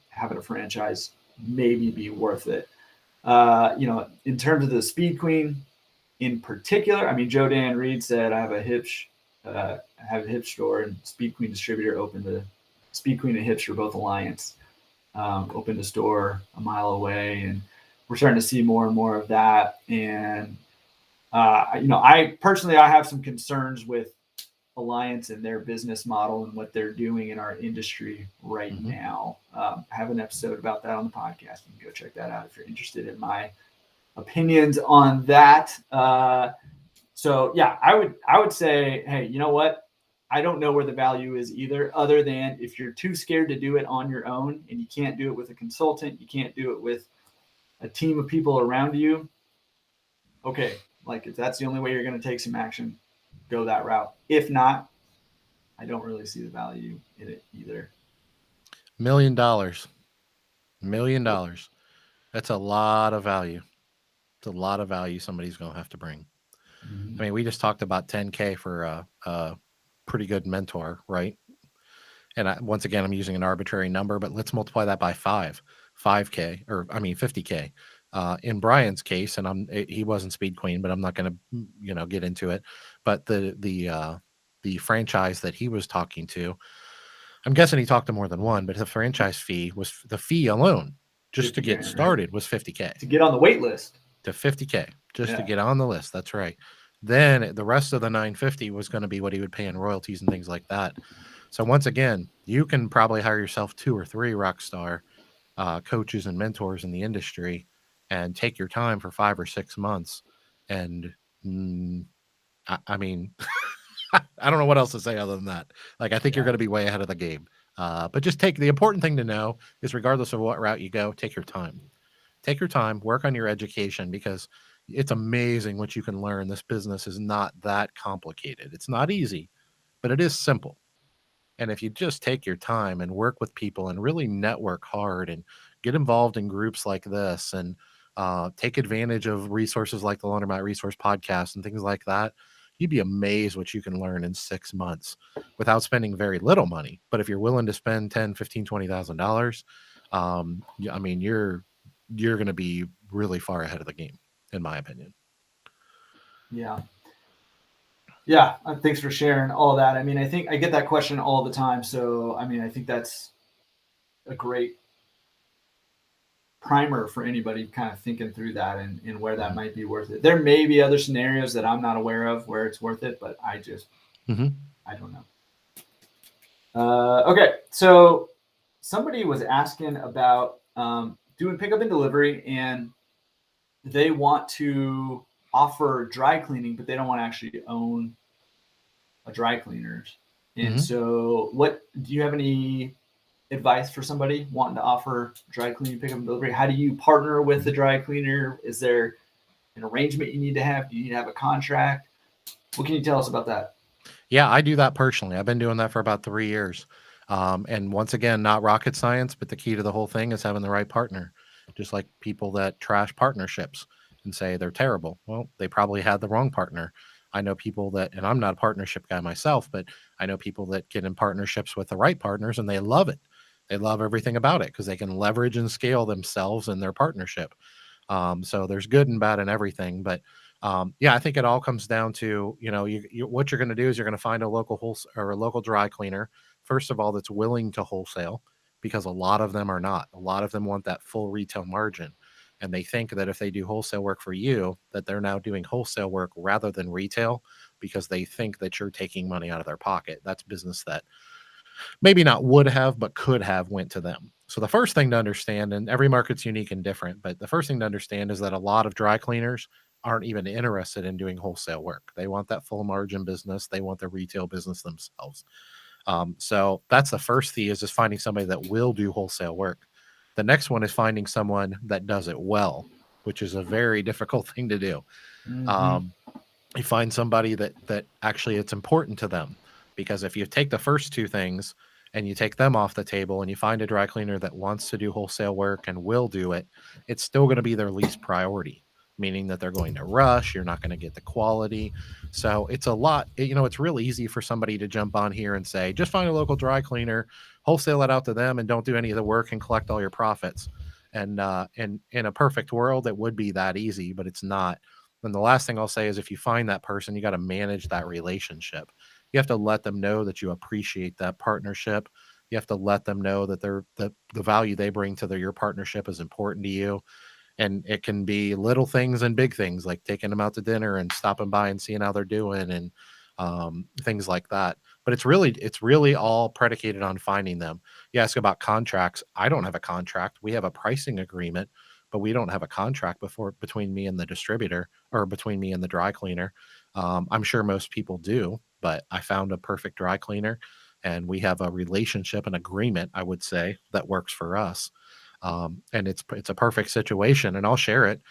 having a franchise maybe be worth it. In terms of the Speed Queen in particular, I mean, Joe Dan Reed said, I have a hitch store, and Speed Queen Distributor opened a Speed Queen and Hitch for both Alliance, opened a store a mile away, and we're starting to see more and more of that. And I personally have some concerns with Alliance and their business model and what they're doing in our industry right now. I have an episode about that on the podcast. You can go check that out if you're interested in my opinions on that. So yeah, I would say, hey, you know what? I don't know where the value is either, other than if you're too scared to do it on your own and you can't do it with a consultant, you can't do it with a team of people around you. Okay, like if that's the only way you're going to take some action, go that route. If not, I don't really see the value in it either. $1 million. $1 million. That's a lot of value. It's a lot of value somebody's going to have to bring. I mean, we just talked about $10K for a pretty good mentor, right? And once again, I'm using an arbitrary number, but let's multiply that by 5K, or I mean 50K. In Brian's case, and he wasn't Speed Queen, but I'm not going to get into it. But the franchise that he was talking to, I'm guessing he talked to more than one, but the franchise fee was the fee alone just to get started was 50K. To get on the wait list. To 50K just to get on the list. That's right. Then the rest of the 950 was going to be what he would pay in royalties and things like that. So once again, you can probably hire yourself 2 or 3 rock star coaches and mentors in the industry and take your time for 5 or 6 months. And I mean, I don't know what else to say other than that. Like, I think you're going to be way ahead of the game. But just the important thing to know is regardless of what route you go, take your time. Take your time, work on your education, because It's amazing what you can learn. This business is not that complicated. It's not easy, but it is simple. And if you just take your time and work with people and really network hard and get involved in groups like this and take advantage of resources like the Laundromat Resource Podcast and things like that, you'd be amazed what you can learn in 6 months without spending very little money. But if you're willing to spend 10, 15, $20,000, I mean, you're going to be really far ahead of the game, in my opinion. Yeah. Yeah. Thanks for sharing all that. I mean, I think I get that question all the time. So, I mean, I think that's a great primer for anybody kind of thinking through that and where that might be worth it. There may be other scenarios that I'm not aware of where it's worth it, but I just, I don't know. Okay. So somebody was asking about doing pickup and delivery, and they want to offer dry cleaning, but they don't want to actually own a dry cleaners. And so what, do you have any advice for somebody wanting to offer dry cleaning, pickup and delivery? How do you partner with the dry cleaner? Is there an arrangement you need to have? Do you need to have a contract? What can you tell us about that? Yeah, I do that personally. I've been doing that for about 3 years. And once again, not rocket science, but the key to the whole thing is having the right partner. Just like people that trash partnerships and say they're terrible. Well, they probably had the wrong partner. I know people that, and I'm not a partnership guy myself, but I know people that get in partnerships with the right partners and they love it. They love everything about it because they can leverage and scale themselves in their partnership. So there's good and bad in everything, but yeah, I think it all comes down to, what you're going to do is you're going to find a local or a local dry cleaner, first of all, that's willing to wholesale, because a lot of them are not. A lot of them want that full retail margin. And they think that if they do wholesale work for you, that they're now doing wholesale work rather than retail, because they think that you're taking money out of their pocket. That's business that maybe not would have, but could have went to them. So the first thing to understand, and every market's unique and different, but the first thing to understand is that a lot of dry cleaners aren't even interested in doing wholesale work. They want that full margin business. They want the retail business themselves. So that's the first fee, is just finding somebody that will do wholesale work. The next one is finding someone that does it well, which is a very difficult thing to do. You find somebody that actually it's important to them, because if you take the first two things and you take them off the table and you find a dry cleaner that wants to do wholesale work and will do it, it's still going to be their least priority, meaning that they're going to rush. You're not going to get the quality. So it's a lot. It's really easy for somebody to jump on here and say, just find a local dry cleaner, wholesale it out to them, and don't do any of the work and collect all your profits. And in a perfect world, it would be that easy, but it's not. And the last thing I'll say is, if you find that person, you got to manage that relationship. You have to let them know that you appreciate that partnership. You have to let them know that the value they bring to your partnership is important to you. And it can be little things and big things, like taking them out to dinner and stopping by and seeing how they're doing, and things like that. But it's really all predicated on finding them. You ask about contracts. I don't have a contract. We have a pricing agreement, but we don't have a contract between me and the distributor, or between me and the dry cleaner. I'm sure most people do, but I found a perfect dry cleaner, and we have a relationship, an agreement, I would say, that works for us. And it's a perfect situation, and I'll share it.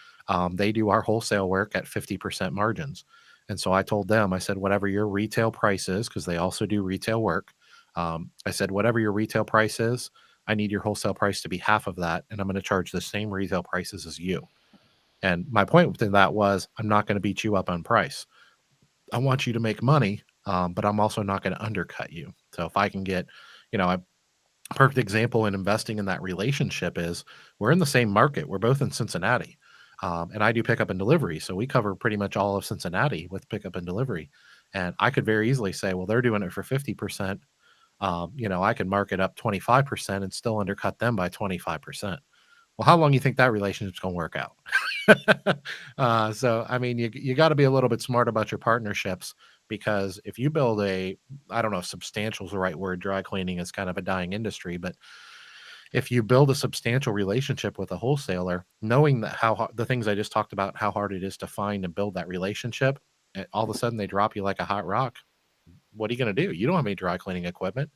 They do our wholesale work at 50% margins. And so I told them, I said, whatever your retail price is, because they also do retail work. I said, whatever your retail price is, I need your wholesale price to be half of that. And I'm going to charge the same retail prices as you. And my point within that was, I'm not going to beat you up on price. I want you to make money, but I'm also not going to undercut you. So if I can get, a perfect example in investing in that relationship is, we're in the same market. We're both in Cincinnati. And I do pickup and delivery. So we cover pretty much all of Cincinnati with pickup and delivery. And I could very easily say, well, they're doing it for 50%. I can mark it up 25% and still undercut them by 25%. Well, how long do you think that relationship's going to work out? So, I mean, you got to be a little bit smart about your partnerships, because if you build I don't know if substantial is the right word. Dry cleaning is kind of a dying industry, but if you build a substantial relationship with a wholesaler, knowing that the things I just talked about, how hard it is to find and build that relationship, and all of a sudden they drop you like a hot rock. What are you going to do? You don't have any dry cleaning equipment.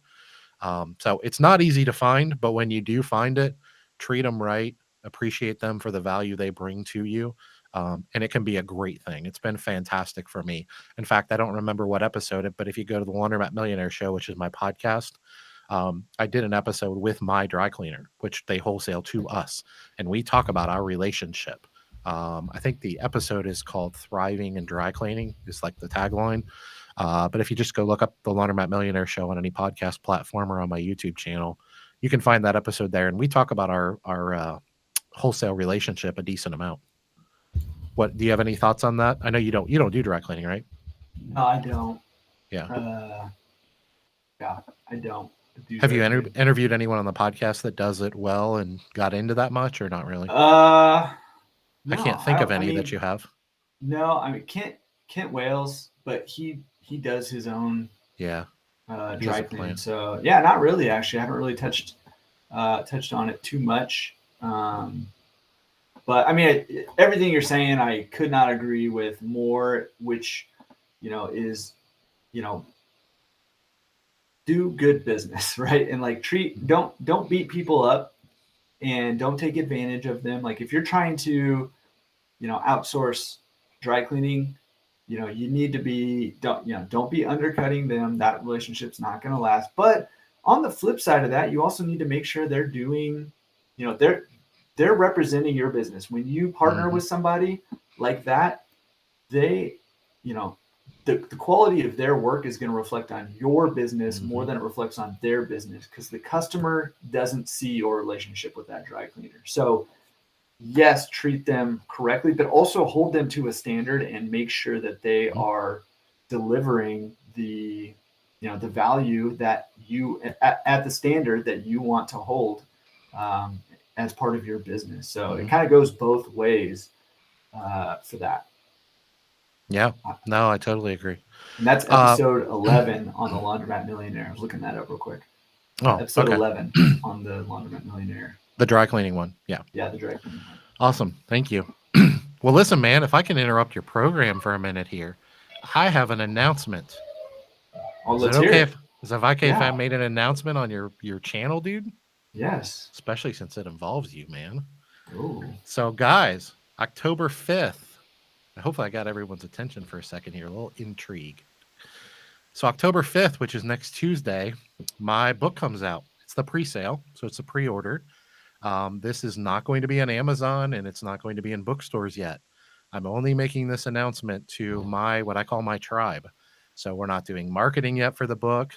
So it's not easy to find, but when you do find it, treat them right, appreciate them for the value they bring to you. And it can be a great thing. It's been fantastic for me. In fact, I don't remember what episode, but if you go to the Laundromat Millionaire show, which is my podcast, I did an episode with my dry cleaner, which they wholesale to us, and we talk about our relationship. I think the episode is called Thriving in Dry Cleaning, is like the tagline. But if you just go look up the Laundromat Millionaire show on any podcast platform or on my YouTube channel, you can find that episode there. And we talk about our wholesale relationship a decent amount. What do you have any thoughts on that? I know you don't do dry cleaning, right? No, I don't. Yeah. Yeah, I don't. Have you interviewed anyone on the podcast that does it well and got into that much, or not really? No, I can't think of any that you have. No, I mean Kent Wales, but he does his own dry cleaning. So yeah, not really actually. I haven't really touched on it too much. But I mean, everything you're saying, I could not agree with more, which, is, do good business, right? And like don't beat people up and don't take advantage of them. Like if you're trying to, outsource dry cleaning, you need to be, don't be undercutting them. That relationship's not going to last. But on the flip side of that, you also need to make sure they're doing, they're representing your business. When you partner with somebody like that, they, the quality of their work is going to reflect on your business more than it reflects on their business, because the customer doesn't see your relationship with that dry cleaner. So yes, treat them correctly, but also hold them to a standard and make sure that they are delivering the, the value that you at the standard that you want to hold as part of your business. So it kind of goes both ways for that. Yeah, no, I totally agree. And that's episode 11 on the Laundromat Millionaire. I was looking that up real quick. Episode 11 on the Laundromat Millionaire. The dry cleaning one. Yeah. Yeah, the dry cleaning one. Awesome. Thank you. Well, listen, man, if I can interrupt your program for a minute here, I have an announcement. Is it okay if I made an announcement on your channel, dude? Yes. Especially since it involves you, man. Ooh. So, guys, October 5th. Hopefully I got everyone's attention for a second here. A little intrigue. So October 5th, which is next Tuesday, my book comes out. It's the pre-sale, so it's a pre-order. This is not going to be on Amazon, and it's not going to be in bookstores yet. I'm only making this announcement to what I call my tribe. So we're not doing marketing yet for the book.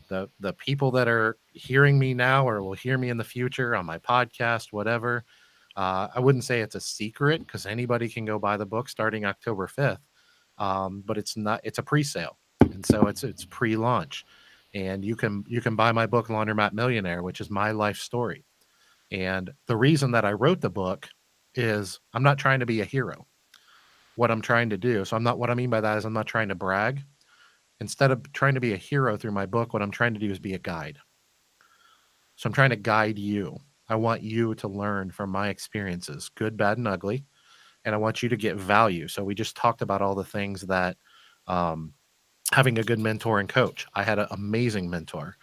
The people that are hearing me now or will hear me in the future on my podcast, whatever, I wouldn't say it's a secret because anybody can go buy the book starting October 5th. But it's a pre-sale. And so it's pre-launch. And you can buy my book, Laundromat Millionaire, which is my life story. And the reason that I wrote the book is I'm not trying to be a hero. What I'm trying to do, what I mean by that is I'm not trying to brag. Instead of trying to be a hero through my book, what I'm trying to do is be a guide. So I'm trying to guide you. I want you to learn from my experiences, good, bad, and ugly. And I want you to get value. So we just talked about all the things that having a good mentor and coach. I had an amazing mentor.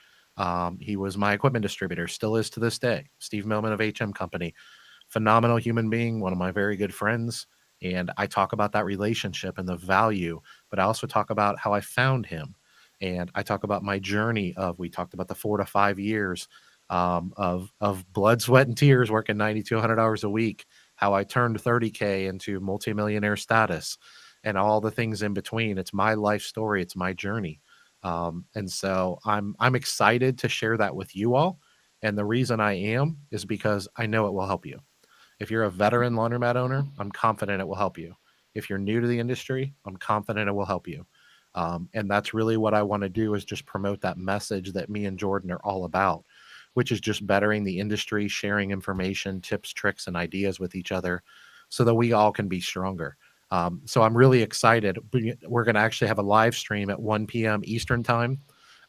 He was my equipment distributor, still is to this day. Steve Millman of HM Company, phenomenal human being, one of my very good friends. And I talk about that relationship and the value, but I also talk about how I found him. And I talk about my journey we talked about the 4 to 5 years of blood, sweat, and tears, working 90 to 100 hours a week, how I turned 30K into multimillionaire status and all the things in between. It's my life story. It's my journey. And so I'm excited to share that with you all. And the reason I am is because I know it will help you. If you're a veteran laundromat owner, I'm confident it will help you. If you're new to the industry, I'm confident it will help you. And that's really what I want to do, is just promote that message that me and Jordan are all about, which is just bettering the industry, sharing information, tips, tricks, and ideas with each other so that we all can be stronger. So I'm really excited. We're going to actually have a live stream at 1 p.m. Eastern time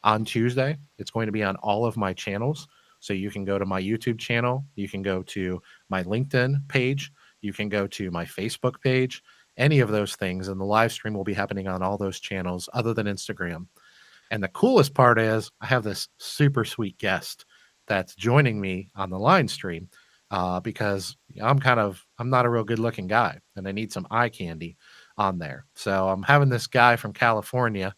on Tuesday. It's going to be on all of my channels. So you can go to my YouTube channel. You can go to my LinkedIn page. You can go to my Facebook page, any of those things. And the live stream will be happening on all those channels other than Instagram. And the coolest part is I have this super sweet guest that's joining me on the line stream. because I'm not a real good looking guy and I need some eye candy on there. So I'm having this guy from California,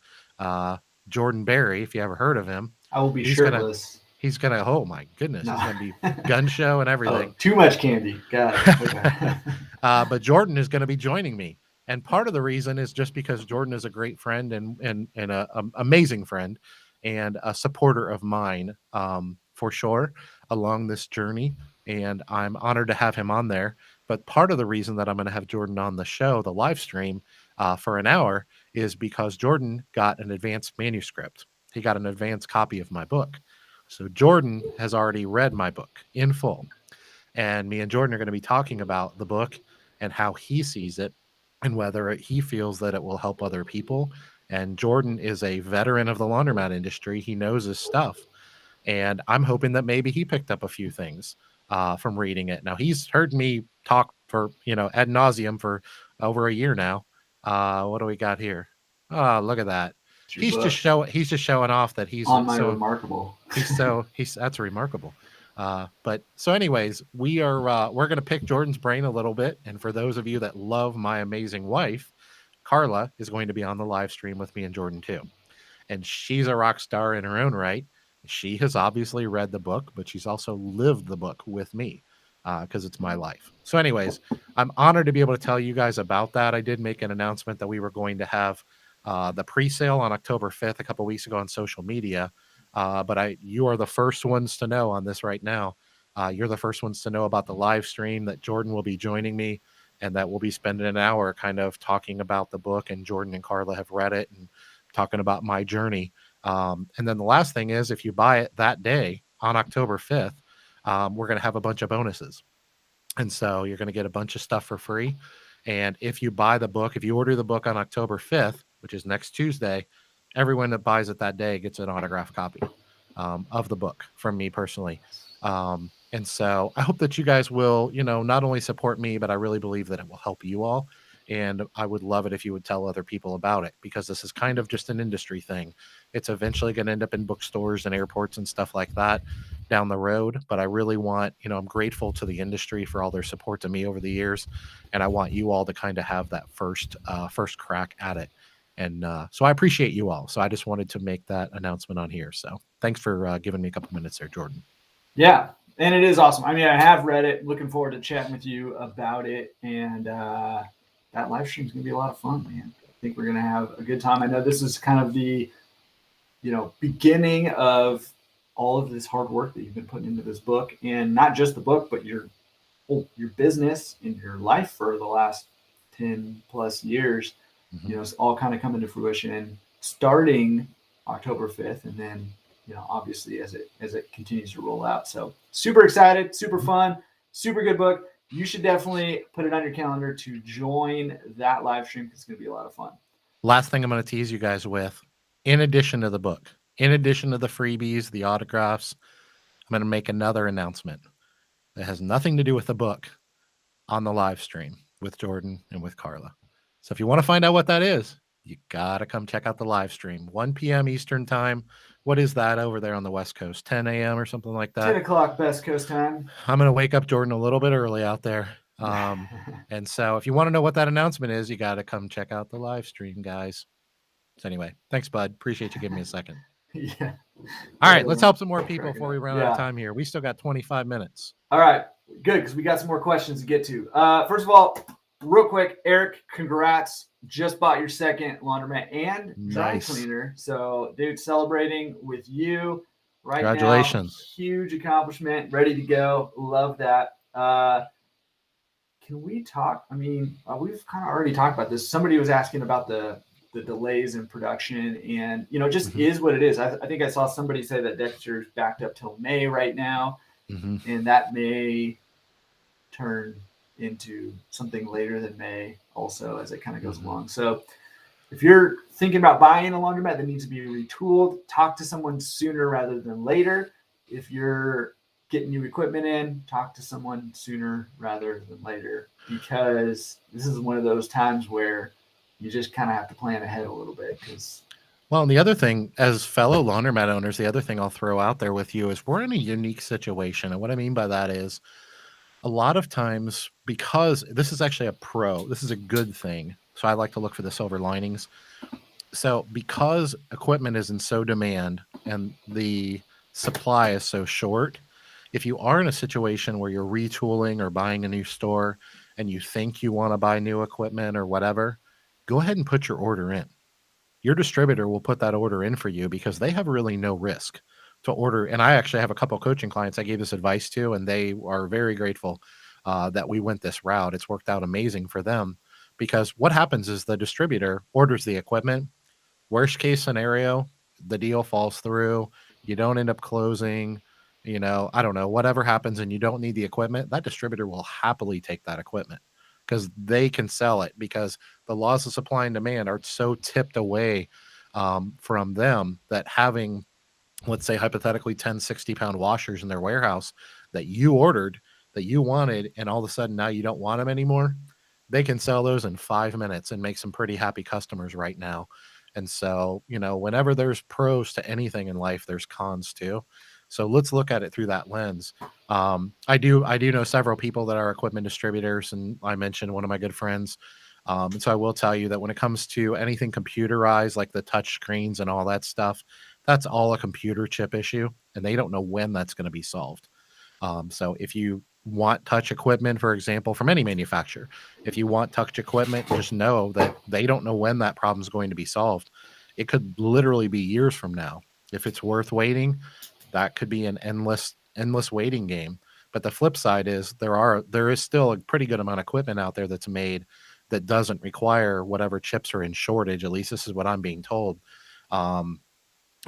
Jordan Berry, if you ever heard of him. I will be He's shirtless. Oh my goodness, No. he's gonna be gun show and everything. Oh, too much candy. Got it. Okay. But Jordan is gonna be joining me. And part of the reason is just because Jordan is a great friend and a amazing friend and a supporter of mine, for sure, along this journey. And I'm honored to have him on there. But part of the reason that I'm going to have Jordan on the show, the live stream, for an hour, is because Jordan got an advanced manuscript. He got an advanced copy of my book. So Jordan has already read my book in full. And me and Jordan are going to be talking about the book and how he sees it and whether he feels that it will help other people. And Jordan is a veteran of the laundromat industry. He knows his stuff. And I'm hoping that maybe he picked up a few things from reading it. Now, he's heard me talk for, ad nauseum for over a year now. What do we got here? Oh, look at that. He's just showing off that he's remarkable. That's remarkable. But so anyways, we're going to pick Jordan's brain a little bit. And for those of you that love my amazing wife, Carla is going to be on the live stream with me and Jordan too. And she's a rock star in her own right. She has obviously read the book, but she's also lived the book with me because it's my life. So anyways, I'm honored to be able to tell you guys about that. I did make an announcement that we were going to have the pre-sale on October 5th a couple of weeks ago on social media. But you are the first ones to know on this right now. You're the first ones to know about the live stream that Jordan will be joining me and that we'll be spending an hour kind of talking about the book, and Jordan and Carla have read it and talking about my journey. And then the last thing is, if you buy it that day on October 5th, we're going to have a bunch of bonuses. And so you're going to get a bunch of stuff for free. And if you buy the book, if you order the book on October 5th, which is next Tuesday, everyone that buys it that day gets an autographed copy of the book from me personally. And so I hope that you guys will, not only support me, but I really believe that it will help you all. And I would love it if you would tell other people about it, because this is kind of just an industry thing. It's eventually going to end up in bookstores and airports and stuff like that down the road. But I really want, I'm grateful to the industry for all their support to me over the years. And I want you all to kind of have that first crack at it. And so I appreciate you all. So I just wanted to make that announcement on here. So thanks for giving me a couple minutes there, Jordan. Yeah. And it is awesome. I mean, I have read it. Looking forward to chatting with you about it. And that live stream is going to be a lot of fun, man. I think we're going to have a good time. I know this is kind of the, beginning of all of this hard work that you've been putting into this book, and not just the book, but your business and your life for the last 10 plus years. Mm-hmm. It's all kind of coming to fruition starting October 5th. And then, obviously as it continues to roll out. So super excited, super fun, super good book. You should definitely put it on your calendar to join that live stream, because it's going to be a lot of fun. Last thing I'm going to tease you guys with, in addition to the book, in addition to the freebies, the autographs, I'm going to make another announcement that has nothing to do with the book on the live stream with Jordan and with Carla. So if you want to find out what that is, you got to come check out the live stream. 1 p.m. Eastern time. What is that over there on the West Coast? 10 a.m. or something like that? 10 o'clock West Coast time. I'm going to wake up Jordan a little bit early out there. And so if you want to know what that announcement is, you got to come check out the live stream, guys. So anyway, thanks, bud. Appreciate you giving me a second. Yeah. All right, let's help some more people before we run out of time here. We still got 25 minutes. All right, good, because we got some more questions to get to. First of all, real quick, Eric, congrats. Just bought your second laundromat and dry cleaner. So, dude, celebrating with you right now. Congratulations. Huge accomplishment. Ready to go. Love that. Can we talk? I mean, we've kind of already talked about this. Somebody was asking about the delays in production, and, just is what it is. I think I saw somebody say that Dexter's backed up till May right now, and that may turn into something later than May also as it kind of goes along. So if you're thinking about buying a laundromat that needs to be retooled, talk to someone sooner rather than later. If you're getting new equipment in, talk to someone sooner rather than later, because this is one of those times where you just kind of have to plan ahead a little bit. Well, and the other thing, as fellow laundromat owners, the other thing I'll throw out there with you is we're in a unique situation. And what I mean by that is a lot of times, because this is actually this is a good thing. So I like to look for the silver linings. So because equipment is in so demand and the supply is so short, if you are in a situation where you're retooling or buying a new store and you think you want to buy new equipment or whatever, go ahead and put your order in. Your distributor will put that order in for you because they have really no risk to order. And I actually have a couple coaching clients I gave this advice to, and they are very grateful that we went this route. It's worked out amazing for them because what happens is the distributor orders the equipment. Worst case scenario, the deal falls through. You don't end up closing. I don't know, whatever happens and you don't need the equipment, that distributor will happily take that equipment because they can sell it because the laws of supply and demand are so tipped away from them that having, let's say hypothetically 10 60-pound washers in their warehouse that you ordered, that you wanted, and all of a sudden now you don't want them anymore, they can sell those in 5 minutes and make some pretty happy customers right now. And so, whenever there's pros to anything in life, there's cons too. So let's look at it through that lens. I do know several people that are equipment distributors, and I mentioned one of my good friends. And so I will tell you that when it comes to anything computerized, like the touch screens and all that stuff, that's all a computer chip issue, and they don't know when that's going to be solved. So if you want touch equipment, for example, from any manufacturer, if you want touch equipment, just know that they don't know when that problem is going to be solved. It could literally be years from now. If it's worth waiting, that could be an endless waiting game. But the flip side is there is still a pretty good amount of equipment out there that's made that doesn't require whatever chips are in shortage. At least this is what I'm being told. And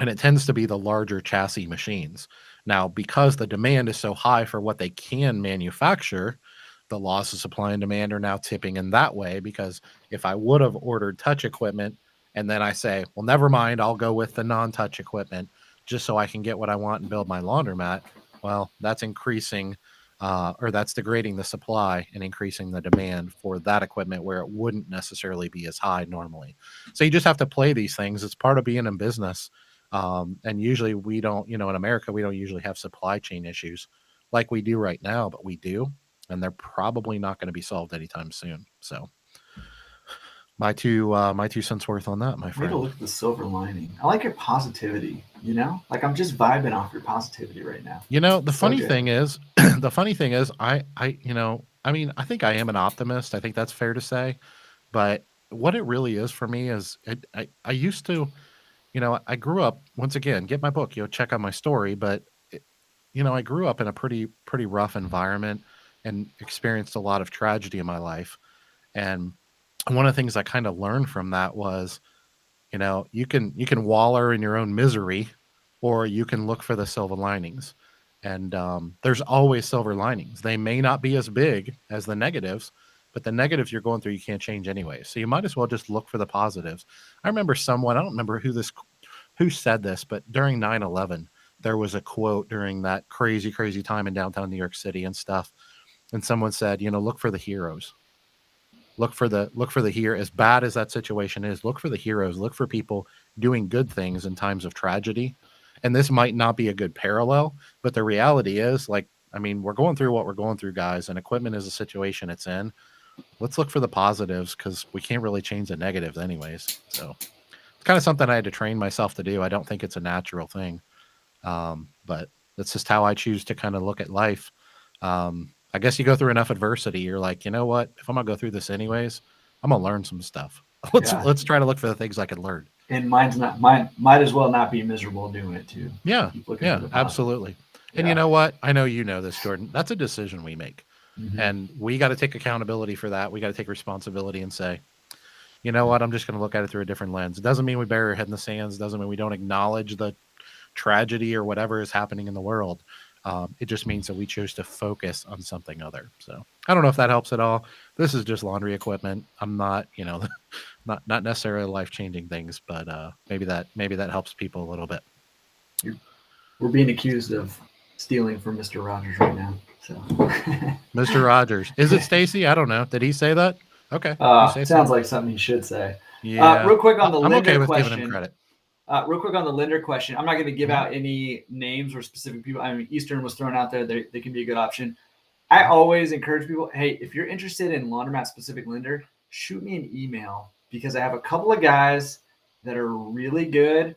it tends to be the larger chassis machines. Now, because the demand is so high for what they can manufacture, the laws of supply and demand are now tipping in that way. Because if I would have ordered touch equipment and then I say, well, never mind, I'll go with the non-touch equipment just so I can get what I want and build my laundromat, well, that's increasing or that's degrading the supply and increasing the demand for that equipment where it wouldn't necessarily be as high normally. So you just have to play these things. It's part of being in business. And usually we don't, in America, we don't usually have supply chain issues like we do right now, but we do. And they're probably not going to be solved anytime soon. So my two cents worth on that, my friend. Way to look at the silver lining. I like your positivity, like I'm just vibing off your positivity right now. The funny thing is, I think I am an optimist. I think that's fair to say, but what it really is for me is I used to, I grew up, once again, get my book, check out my story, but I grew up in a pretty rough environment and experienced a lot of tragedy in my life. And one of the things I kind of learned from that was, you can waller in your own misery, or you can look for the silver linings. And there's always silver linings. They may not be as big as the negatives, but the negatives you're going through, you can't change anyway. So you might as well just look for the positives. I remember I don't remember who said this, but during 9/11, there was a quote during that crazy, crazy time in downtown New York City and stuff. And someone said, look for the heroes. Look for the hero. As bad as that situation is, look for the heroes. Look for people doing good things in times of tragedy. And this might not be a good parallel, but the reality is, we're going through what we're going through, guys, and equipment is a situation it's in. Let's look for the positives because we can't really change the negatives anyways. So it's kind of something I had to train myself to do. I don't think it's a natural thing. But that's just how I choose to kind of look at life. I guess you go through enough adversity, you're like, you know what? If I'm gonna go through this anyways, I'm gonna learn some stuff. Let's try to look for the things I can learn. And mine might as well not be miserable doing it too. Yeah, absolutely. And you know what? I know you know this, Jordan. That's a decision we make. Mm-hmm. And we got to take accountability for that. We got to take responsibility and say, you know what? I'm just going to look at it through a different lens. It doesn't mean we bury our head in the sands. It doesn't mean we don't acknowledge the tragedy or whatever is happening in the world. It just means that we chose to focus on something other. So I don't know if that helps at all. This is just laundry equipment. I'm not, not necessarily life-changing things, but maybe that helps people a little bit. We're being accused of stealing from Mr. Rogers right now. So Mr. Rogers. Is it Stacy? I don't know. Did he say that? Okay. Sounds like something he should say. Yeah. Real quick on the I'm lender okay with question. giving him credit. Real quick on the lender question. I'm not going to give out any names or specific people. Eastern was thrown out there. They can be a good option. I always encourage people, hey, if you're interested in laundromat specific lender, shoot me an email, because I have a couple of guys that are really good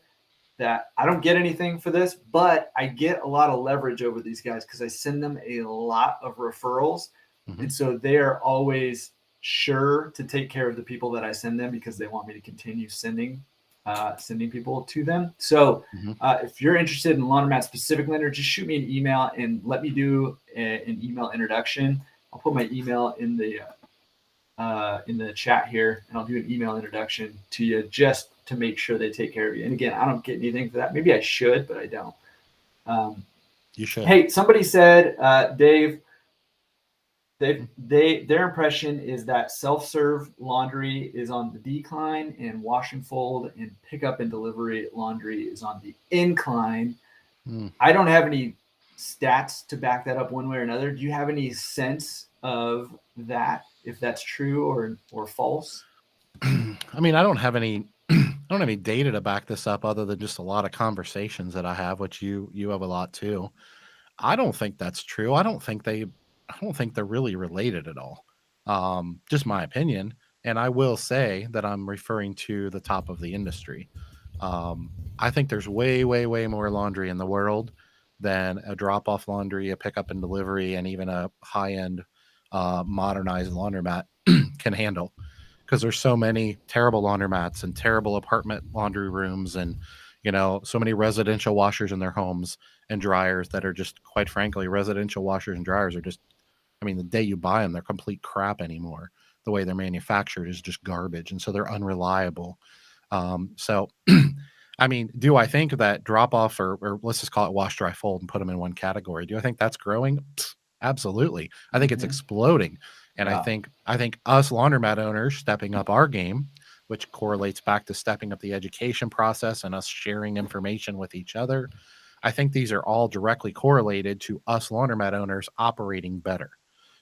that I don't get anything for this, but I get a lot of leverage over these guys because I send them a lot of referrals. Mm-hmm. And so they're always sure to take care of the people that I send them, because they want me to continue sending people to them. So if you're interested in laundromat specific lender, just shoot me an email and let me do an email introduction. I'll put my email in the chat here, and I'll do an email introduction to you just to make sure they take care of you. And again, I don't get anything for that. Maybe I should, but I don't. You should. Hey, somebody said, Dave, their impression is that self-serve laundry is on the decline, and wash and fold and pickup and delivery laundry is on the incline. I don't have any stats to back that up one way or another. Do you have any sense of that, if that's true or false? I mean, I don't have any data to back this up other than just a lot of conversations that I have, which you have a lot too. I don't think that's true. I don't think they're really related at all. Just my opinion. And I will say that I'm referring to the top of the industry. I think there's way, way, way more laundry in the world than a drop-off laundry, a pickup and delivery, and even a high-end modernized laundromat can handle. Because there's so many terrible laundromats and terrible apartment laundry rooms, and so many residential washers in their homes and dryers that are just, quite frankly, residential washers and dryers are just, I mean, the day you buy them, they're complete crap anymore. The way they're manufactured is just garbage, and so they're unreliable. So, I mean, do I think that drop off or let's just call it wash, dry, fold and put them in one category? Do I think that's growing? Absolutely. I think it's exploding. And I think us laundromat owners stepping up our game, which correlates back to stepping up the education process and us sharing information with each other. I think these are all directly correlated to us laundromat owners operating better.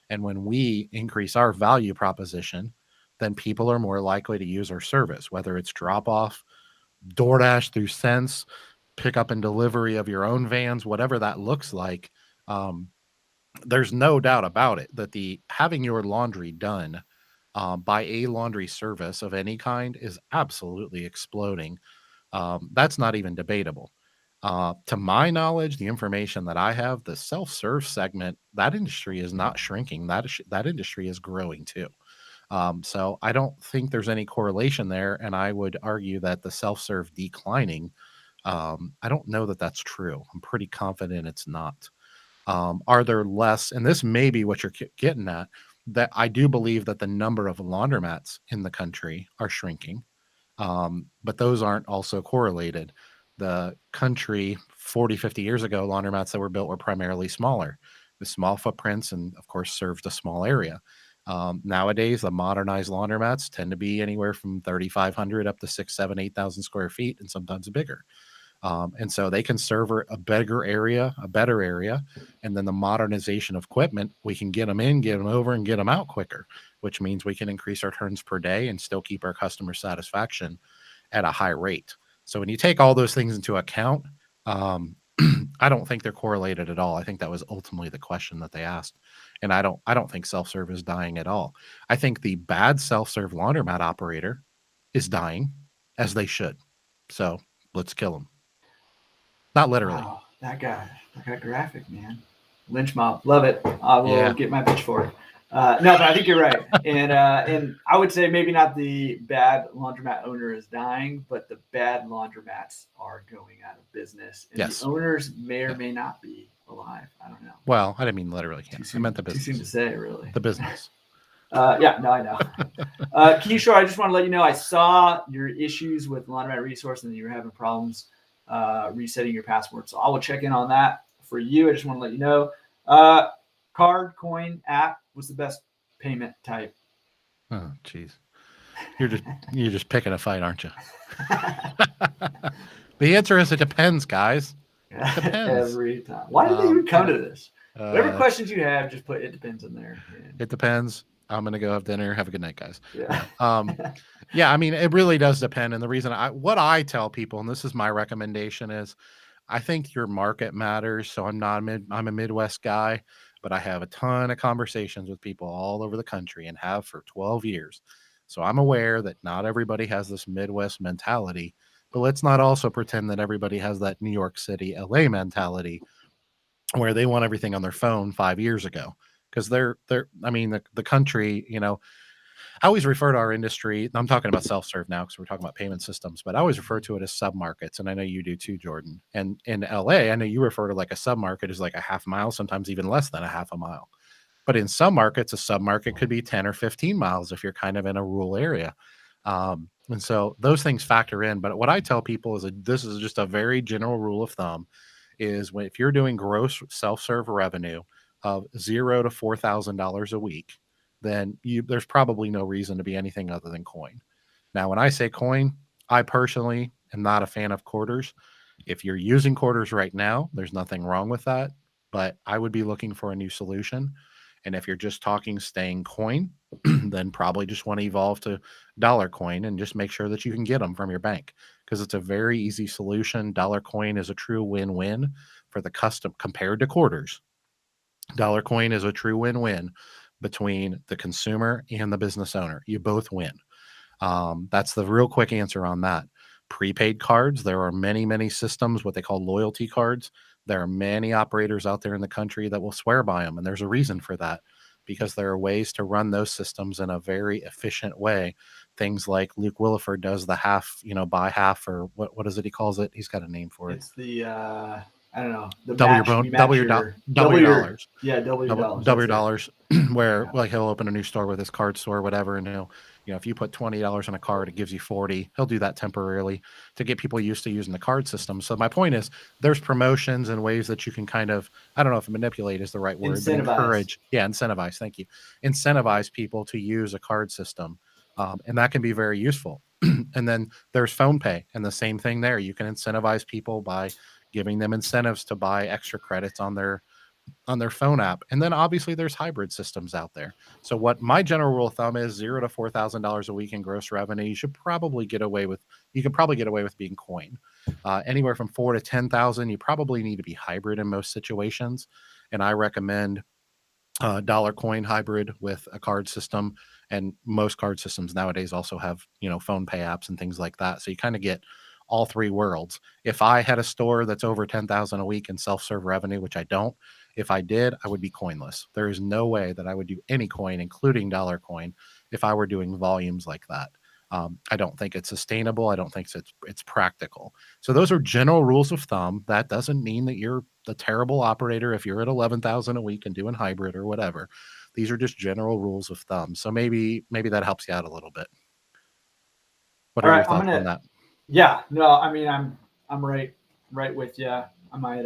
And when we increase our value proposition, then people are more likely to use our service, whether it's drop off, DoorDash through Sense, pick up and delivery of your own vans, whatever that looks like. There's no doubt about it that having your laundry done by a laundry service of any kind is absolutely exploding. That's not even debatable. To my knowledge, the information that I have, the self-serve segment, that industry is not shrinking. That industry is growing too. So I don't think there's any correlation there, and I would argue that the self-serve declining. I don't know that that's true. I'm pretty confident it's not. Are there less? And this may be what you're getting at. That I do believe that the number of laundromats in the country are shrinking, but those aren't also correlated. The country 40, 50 years ago, laundromats that were built were primarily smaller, with small footprints, and of course served a small area. Nowadays, the modernized laundromats tend to be anywhere from 3,500 up to 6, 7, 8,000 square feet, and sometimes bigger. And so they can serve a better area, and then the modernization of equipment, we can get them in, get them over, and get them out quicker, which means we can increase our turns per day and still keep our customer satisfaction at a high rate. So when you take all those things into account, I don't think they're correlated at all. I think that was ultimately the question that they asked. And I don't think self-serve is dying at all. I think the bad self-serve laundromat operator is dying, as they should. So let's kill them. Not literally. Wow, that got graphic, man. Lynch mob, love it. I will get my pitchfork. No, but I think you're right, and I would say maybe not the bad laundromat owner is dying, but the bad laundromats are going out of business, and the owners may or may not be alive. I don't know. Well, I didn't mean literally. I meant the business. Too soon to say, really. The business. Yeah, no, I know. Kishore, I just want to let you know I saw your issues with Laundromat Resource and that you were having problems resetting your password. So I will check in on that for you. I just want to let you know. Card, coin, app, what's the best payment type? Oh, geez. You're just picking a fight, aren't you? The answer is it depends, guys. It depends. Every time. Why did they even come to this? Whatever questions you have, just put it depends in there. It depends. I'm gonna go have dinner. Have a good night, guys. Yeah. Yeah. I mean, it really does depend. And the reason what I tell people, and this is my recommendation, is I think your market matters. So I'm a Midwest guy. but I have a ton of conversations with people all over the country and have for 12 years. So I'm aware that not everybody has this Midwest mentality, but let's not also pretend that everybody has that New York City, LA mentality where they want everything on their phone 5 years ago. Because I mean, the country, I always refer to our industry. I'm talking about self-serve now because we're talking about payment systems, but I always refer to it as sub-markets, and I know you do too, Jordan. And in LA, I know you refer to like a sub-market as like a half mile, sometimes even less than a half a mile. But in some markets, a sub-market could be 10 or 15 miles if you're kind of in a rural area. And so those things factor in. But what I tell people is this is just a very general rule of thumb is if you're doing gross self-serve revenue of $0 to $4,000 a week, then there's probably no reason to be anything other than coin. Now, when I say coin, I personally am not a fan of quarters. If you're using quarters right now, there's nothing wrong with that, but I would be looking for a new solution. And if you're just talking staying coin, then probably just want to evolve to dollar coin and just make sure that you can get them from your bank because it's a very easy solution. Dollar coin is a true win-win for the custom compared to quarters. Dollar coin is a true win-win between the consumer and the business owner. You both win. That's the real quick answer on that. Prepaid cards, there are many, many systems, what they call loyalty cards. There are many operators out there in the country that will swear by them, and there's a reason for that because there are ways to run those systems in a very efficient way. Things like Luke Williford does the half, buy half, or what is it he calls it? He's got a name for it. It's the I don't know. The double your dollars. Yeah, double your dollars. Double your dollars. Where like he'll open a new store with his card store or whatever, and he'll, if you put $20 on a card, it gives you 40. He'll do that temporarily to get people used to using the card system. So my point is, there's promotions and ways that you can kind of, I don't know if manipulate is the right word, but encourage. Yeah, incentivize. Thank you. Incentivize people to use a card system, and that can be very useful. And then there's phone pay, and the same thing there. You can incentivize people by giving them incentives to buy extra credits on their phone app. And then obviously there's hybrid systems out there. So what my general rule of thumb is $0 to $4,000 a week in gross revenue. You can probably get away with being coin. Anywhere from 4 to 10,000, you probably need to be hybrid in most situations. And I recommend dollar coin hybrid with a card system. And most card systems nowadays also have, phone pay apps and things like that. So you kind of get all three worlds. If I had a store that's over 10,000 a week in self-serve revenue, which I don't, if I did, I would be coinless. There is no way that I would do any coin, including dollar coin, if I were doing volumes like that. I don't think it's sustainable. I don't think it's practical. So those are general rules of thumb. That doesn't mean that you're the terrible operator if you're at 11,000 a week and doing hybrid or whatever. These are just general rules of thumb. So maybe that helps you out a little bit. What are your thoughts on that? Yeah, no, I mean, I'm right with you. I might,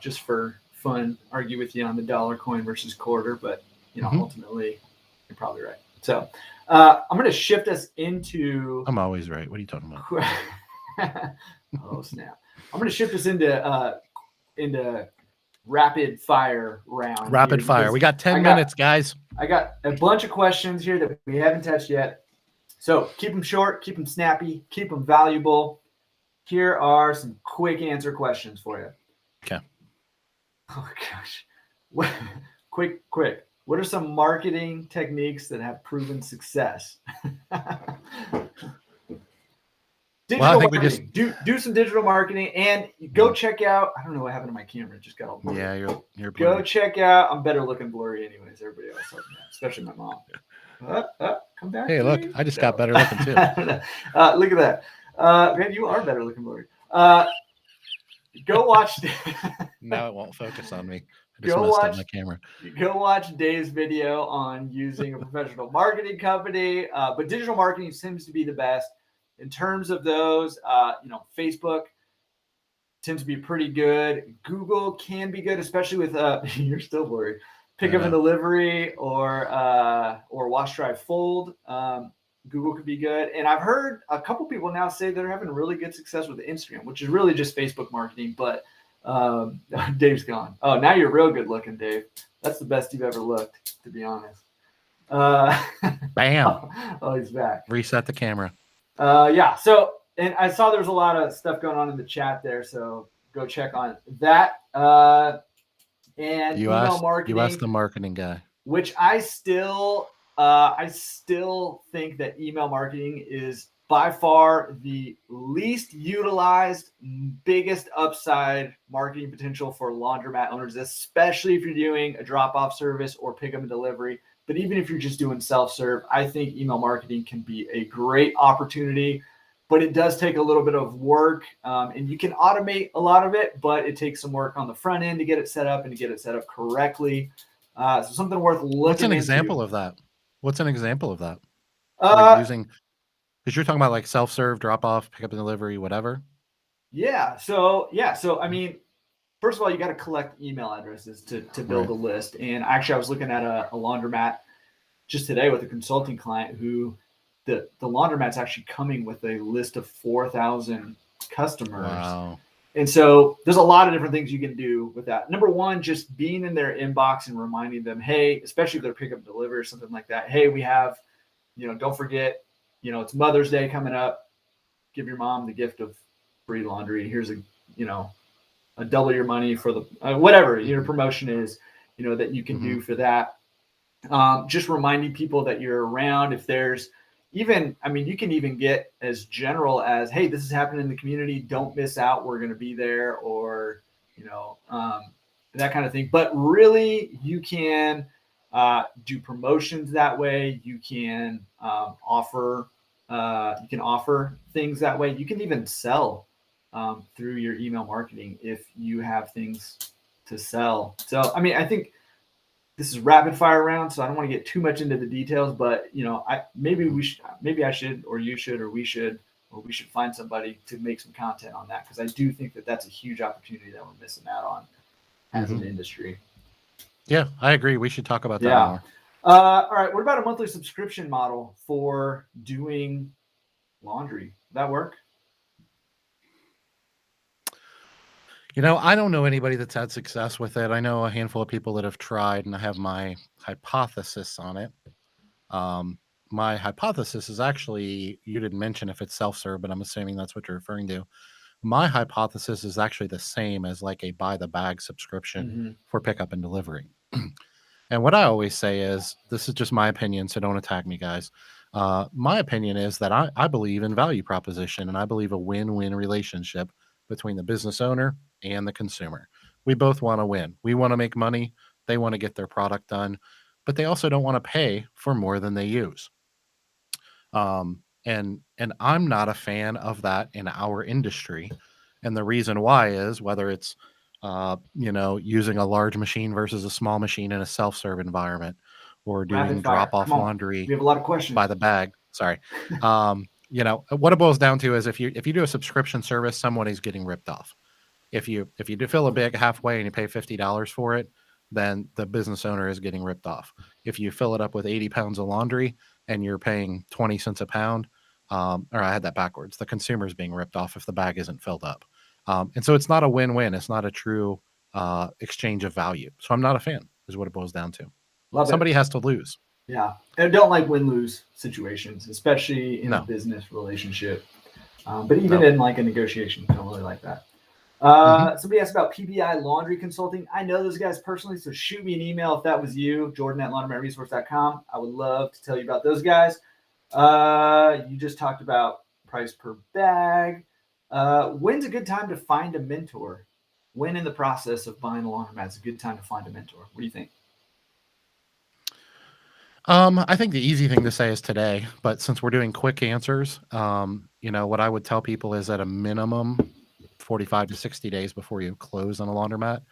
just for fun, argue with you on the dollar coin versus quarter, but ultimately, you're probably right. So, I'm going to shift us into. I'm always right. What are you talking about? Oh snap! I'm going to shift us into rapid fire round. Rapid fire. We got 10 minutes, guys. I got a bunch of questions here that we haven't touched yet. So keep them short, keep them snappy, keep them valuable. Here are some quick answer questions for you. Okay. Oh, gosh. Quick. What are some marketing techniques that have proven success? Digital marketing. Do some digital marketing and go check out. I don't know what happened to my camera. It just got all blurry. Yeah, you're blurry. Go check out. I'm better looking blurry anyways. Everybody else, especially my mom. Come back. Hey, look, I just got better looking too. Look at that. Man, you are better looking blurry. Go watch. Now it won't focus on me. I just messed up my camera. Go watch Dave's video on using a professional marketing company. But digital marketing seems to be the best. In terms of those, Facebook tends to be pretty good. Google can be good, especially with you're still blurry. Pick up and delivery or wash, dry, fold. Google could be good. And I've heard a couple people now say they're having really good success with Instagram, which is really just Facebook marketing. But Dave's gone. Oh, now you're real good looking, Dave. That's the best you've ever looked, to be honest. Bam. Oh, he's back. Reset the camera. Yeah. So, and I saw there's a lot of stuff going on in the chat there. So go check on that. and You email asked marketing, the marketing guy. which I still think that email marketing is by far the least utilized, biggest upside marketing potential for laundromat owners, especially if you're doing a drop-off service or pickup and delivery. But even if you're just doing self-serve, I think email marketing can be a great opportunity, but it does take a little bit of work, and you can automate a lot of it, but it takes some work on the front end to get it set up and to get it set up correctly. So something worth looking into. What's an example of that? What's an example of that? Like Uh, using, because you're talking about like self-serve, drop off, pickup and delivery, whatever. yeah. So I mean, first of all, you got to collect email addresses to build a list. And actually, I was looking at a laundromat just today with a consulting client who the laundromat's actually coming with a list of 4,000 customers. Wow. And so there's a lot of different things you can do with that. Number one, just being in their inbox and reminding them, hey, especially if they're pick up delivery or something like that. Hey, we have, don't forget, it's Mother's Day coming up. Give your mom the gift of free laundry. Here's a double your money for the whatever your promotion is, that you can do for that. Just reminding people that you're around. If there's even, you can even get as general as, hey, this is happening in the community. Don't miss out. We're going to be there, or, that kind of thing. But really, you can do promotions that way. You can offer things that way. You can even sell through your email marketing if you have things to sell. So, I think this is rapid fire round, so I don't want to get too much into the details, but maybe I should, or you should, or we should find somebody to make some content on that, because I do think that that's a huge opportunity that we're missing out on as an industry. Yeah, I agree. We should talk about that more. All right. What about a monthly subscription model for doing laundry? Would that work? I don't know anybody that's had success with it. I know a handful of people that have tried, and I have my hypothesis on it. My hypothesis is actually, you didn't mention if it's self-serve, but I'm assuming that's what you're referring to. My hypothesis is actually the same as like a buy the bag subscription for pickup and delivery. And what I always say is, this is just my opinion, so don't attack me, guys. My opinion is that I believe in value proposition, and I believe a win-win relationship between the business owner and the consumer. We both want to win. We want to make money. They want to get their product done, but they also don't want to pay for more than they use. And I'm not a fan of that in our industry. And the reason why is, whether it's using a large machine versus a small machine in a self-serve environment, or doing drop-off laundry we have a lot of questions by the bag. Sorry. What it boils down to is, if you do a subscription service, someone is getting ripped off. If you do fill a bag halfway and you pay $50 for it, then the business owner is getting ripped off. If you fill it up with 80 pounds of laundry and you're paying 20 cents a pound, or I had that backwards, the consumer is being ripped off if the bag isn't filled up. And so it's not a win-win. It's not a true exchange of value. So I'm not a fan, is what it boils down to. Somebody has to lose. Yeah. I don't like win-lose situations, especially in a business relationship. But even in like a negotiation, I don't really like that. Somebody asked about Pbi Laundry Consulting. I know those guys personally, so shoot me an email if that was you, jordan@laundromatresource.com. I would love to tell you about those guys. You just talked about price per bag. When's a good time to find a mentor? When in the process of buying a laundromat is a good time to find a mentor? What do you think? I think the easy thing to say is today, but since we're doing quick answers, what I would tell people is, at a minimum 45 to 60 days before you close on a laundromat.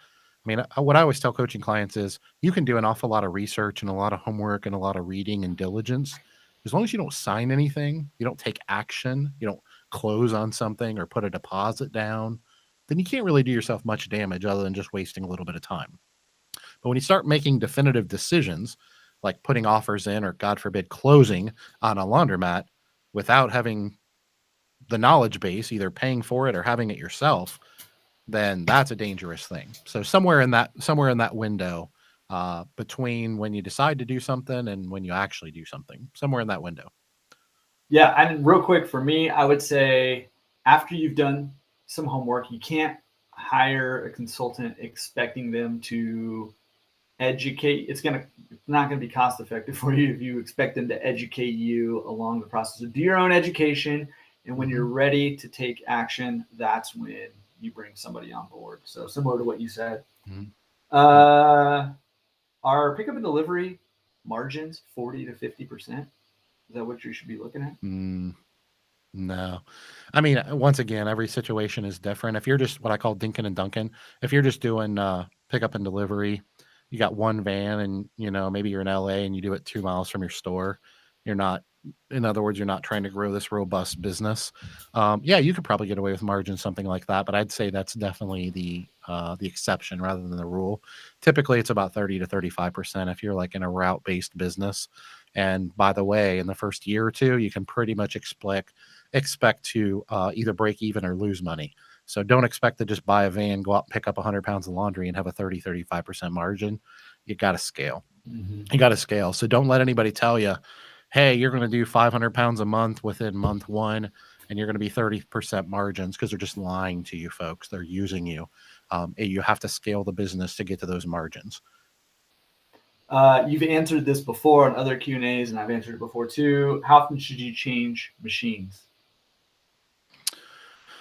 What I always tell coaching clients is, you can do an awful lot of research and a lot of homework and a lot of reading and diligence. As long as you don't sign anything, you don't take action, you don't close on something or put a deposit down, then you can't really do yourself much damage other than just wasting a little bit of time. But when you start making definitive decisions, like putting offers in, or God forbid, closing on a laundromat without having the knowledge base, either paying for it or having it yourself, then that's a dangerous thing. So somewhere in that window, between when you decide to do something and when you actually do something, somewhere in that window. Yeah, and real quick for me, I would say, after you've done some homework, you can't hire a consultant expecting them to educate. It's not going to be cost effective for you if you expect them to educate you along the process. So do your own education, and when you're ready to take action, that's when you bring somebody on board. So similar to what you said. Are pickup and delivery margins 40 to 50%? Is that what you should be looking at? No. I mean, once again, every situation is different. If you're just what I call dinking and dunking, if you're just doing pickup and delivery, you got one van and, maybe you're in LA and you do it 2 miles from your store. You're not, in other words, you're not trying to grow this robust business. Yeah, you could probably get away with margin, something like that, but I'd say that's definitely the exception rather than the rule. Typically, it's about 30 to 35% if you're like in a route-based business. And by the way, in the first year or two, you can pretty much expect to either break even or lose money. So don't expect to just buy a van, go out and pick up 100 pounds of laundry and have a 30, 35% margin. You got to scale. You got to scale. So don't let anybody tell you, hey, you're going to do 500 pounds a month within month one, and you're going to be 30% margins, because they're just lying to you, folks. They're using you. You have to scale the business to get to those margins. You've answered this before on other Q&As, and I've answered it before too. How often should you change machines?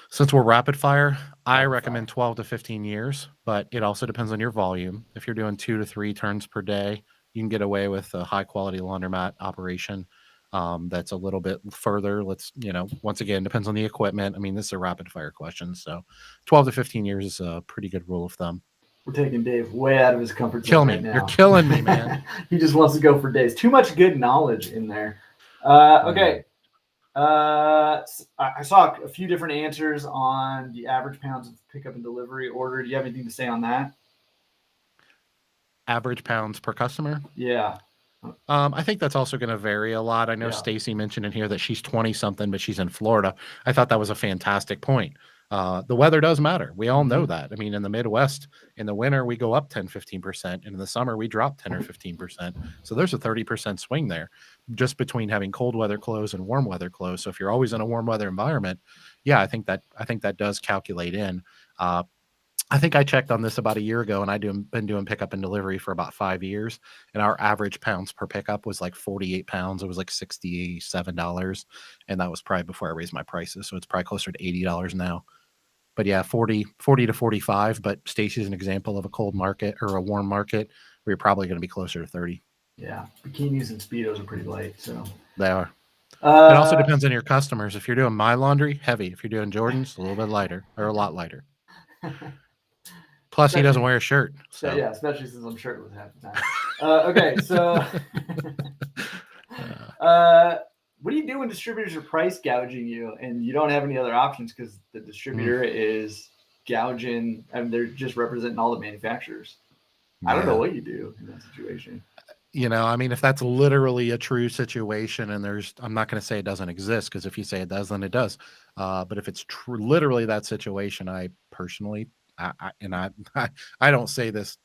Since we're rapid fire, I recommend 12 to 15 years, but it also depends on your volume. If you're doing 2 to 3 turns per day, you can get away with a high quality laundromat operation that's a little bit further. Once again, depends on the equipment. I mean, this is a rapid fire question. So 12 to 15 years is a pretty good rule of thumb. We're taking Dave way out of his comfort zone right now. You're killing me, man. He just wants to go for days. Too much good knowledge in there. Okay. I saw a few different answers on the average pounds of pickup and delivery order. Do you have anything to say on that? Average pounds per customer? Yeah. I think that's also going to vary a lot. I know Stacy mentioned in here that she's 20 something, but she's in Florida. I thought that was a fantastic point. The weather does matter. We all know that. I mean, in the Midwest, in the winter, we go up 10, 15%. And in the summer, we drop 10 or 15%. So there's a 30% swing there just between having cold weather clothes and warm weather clothes. So if you're always in a warm weather environment, yeah, I think that does calculate in. I think I checked on this about a year ago, and been doing pickup and delivery for about 5 years, and our average pounds per pickup was like 48 pounds. It was like $67, and that was probably before I raised my prices, so it's probably closer to $80 now. But yeah, 40 to 45, but Stacy's an example of a cold market or a warm market where you're probably going to be closer to 30. Yeah, bikinis and Speedos are pretty light, so. They are. It also depends on your customers. If you're doing my laundry, heavy. If you're doing Jordan's, a little bit lighter, or a lot lighter. Plus, he doesn't wear a shirt. So. Yeah, especially since I'm shirtless half the time. Okay, so what do you do when distributors are price gouging you and you don't have any other options because the distributor is gouging and they're just representing all the manufacturers? I don't know what you do in that situation. I mean, if that's literally a true situation, and I'm not going to say it doesn't exist, because if you say it does, then it does. But if it's literally that situation, I personally, I don't say this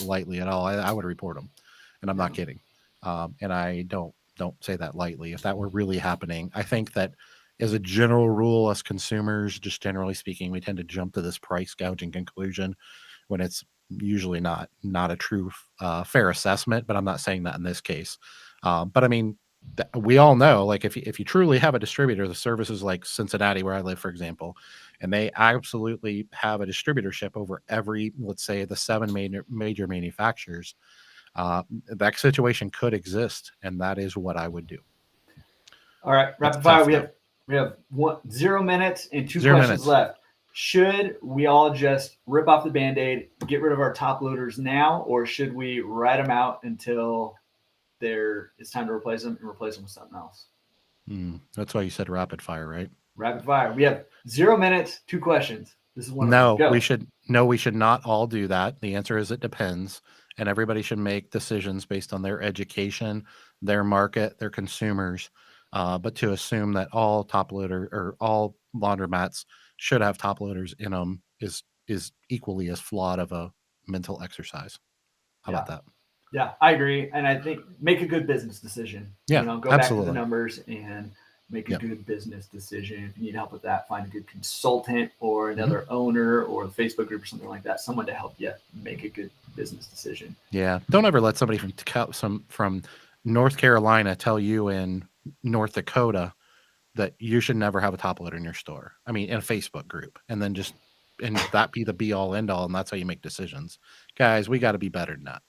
lightly at all. I would report them, and I'm not kidding. And I don't say that lightly. If that were really happening, I think that as a general rule, us consumers, just generally speaking, we tend to jump to this price gouging conclusion when it's usually not a true fair assessment. But I'm not saying that in this case. But I mean, we all know, like, if you truly have a distributor, the services like Cincinnati, where I live, for example, and they absolutely have a distributorship over every, let's say, the 7 major manufacturers, that situation could exist, and that is what I would do. All right, rapid fire. We have 0 minutes and 2 questions left. Should we all just rip off the Band-Aid, get rid of our top loaders now, or should we ride them out until it's time to replace them and replace them with something else? That's why you said rapid fire, right? Rapid fire. We have 0 minutes, 2 questions. This is one. We should not all do that. The answer is it depends, and everybody should make decisions based on their education, their market, their consumers. But to assume that all top loader or all laundromats should have top loaders in them is equally as flawed of a mental exercise. How about that? Yeah, I agree. And I think make a good business decision. Yeah, go back to the numbers and make a good business decision. If you need help with that, find a good consultant or another owner or the Facebook group or something like that, someone to help you make a good business decision. Yeah. Don't ever let somebody from North Carolina tell you in North Dakota that you should never have a top loader in your store. I mean, in a Facebook group, and then and that be the be all end all, and that's how you make decisions. Guys, we got to be better than that.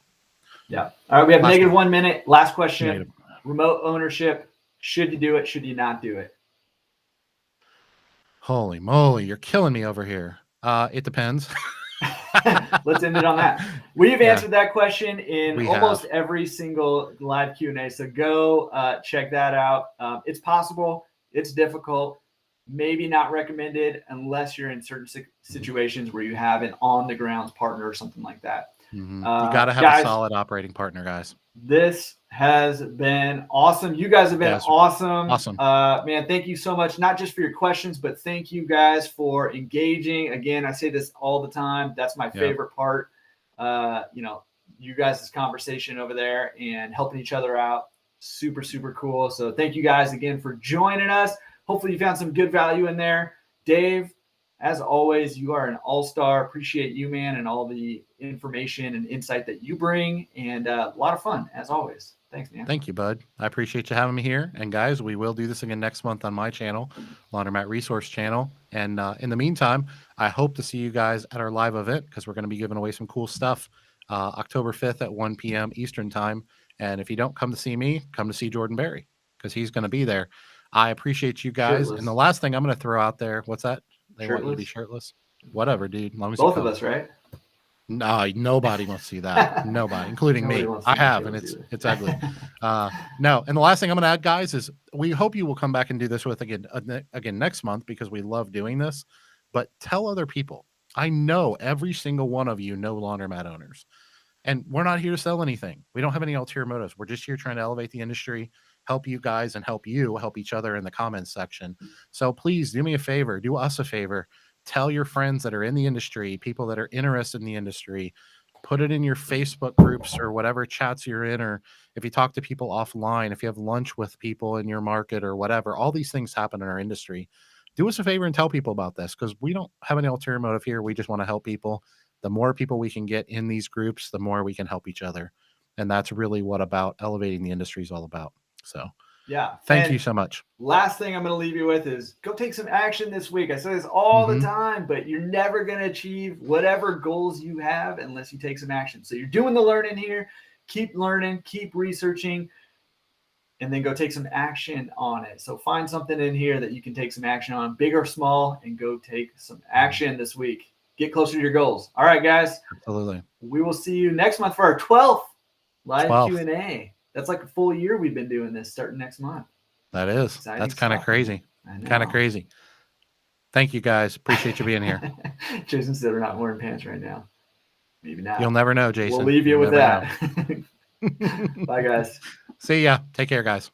Yeah. All right. We have negative 1 minute. Last question. Remote ownership. Should you do it? Should you not do it? Holy moly, you're killing me over here. It depends. Let's end it on that. We've answered that question in almost every single live Q&A. So go check that out. It's possible. It's difficult. Maybe not recommended unless you're in certain situations where you have an on-the-ground partner or something like that. You got to have a solid operating partner, guys. This has been awesome. You guys have been awesome. Awesome. Man, thank you so much, not just for your questions, but thank you guys for engaging. Again, I say this all the time. That's my favorite part. You guys' conversation over there and helping each other out. Super, super cool. So thank you guys again for joining us. Hopefully you found some good value in there. Dave, as always, you are an all-star. Appreciate you, man, and all the information and insight that you bring. And a lot of fun, as always. Thanks, man. Thank you, bud. I appreciate you having me here. And guys, we will do this again next month on my channel, Laundromat Resource Channel. And in the meantime, I hope to see you guys at our live event because we're going to be giving away some cool stuff October 5th at 1 p.m. Eastern time. And if you don't come to see me, come to see Jordan Berry because he's going to be there. I appreciate you guys. Shirtless. And the last thing I'm going to throw out there, what's that? They want you to be shirtless? Whatever, dude. As long as both of us, right? No, nobody wants to see that. Nobody, including me. I have, and it's ugly. No, and the last thing I'm going to add, guys, is we hope you will come back and do this with again next month because we love doing this. But tell other people. I know every single one of you know laundromat owners, and we're not here to sell anything. We don't have any ulterior motives. We're just here trying to elevate the industry, help you guys, and help each other in the comments section. So please do me a favor, do us a favor. Tell your friends that are in the industry, people that are interested in the industry, put it in your Facebook groups or whatever chats you're in, or if you talk to people offline, if you have lunch with people in your market or whatever, all these things happen in our industry. Do us a favor and tell people about this because we don't have any ulterior motive here. We just want to help people. The more people we can get in these groups, the more we can help each other. And that's really what about elevating the industry is all about. So yeah, thank you so much. Last thing I'm going to leave you with is go take some action this week. I say this all the time, but you're never going to achieve whatever goals you have unless you take some action. So you're doing the learning here. Keep learning, keep researching, and then go take some action on it. So find something in here that you can take some action on, big or small, and go take some action this week. Get closer to your goals. All right, guys. Absolutely. We will see you next month for our 12th live Q&A. That's like a full year we've been doing this starting next month. That is. That's kind of crazy. Kind of crazy. Thank you, guys. Appreciate you being here. Jason said we're not wearing pants right now. Maybe not. You'll never know, Jason. We'll leave you with that. Bye, guys. See ya. Take care, guys.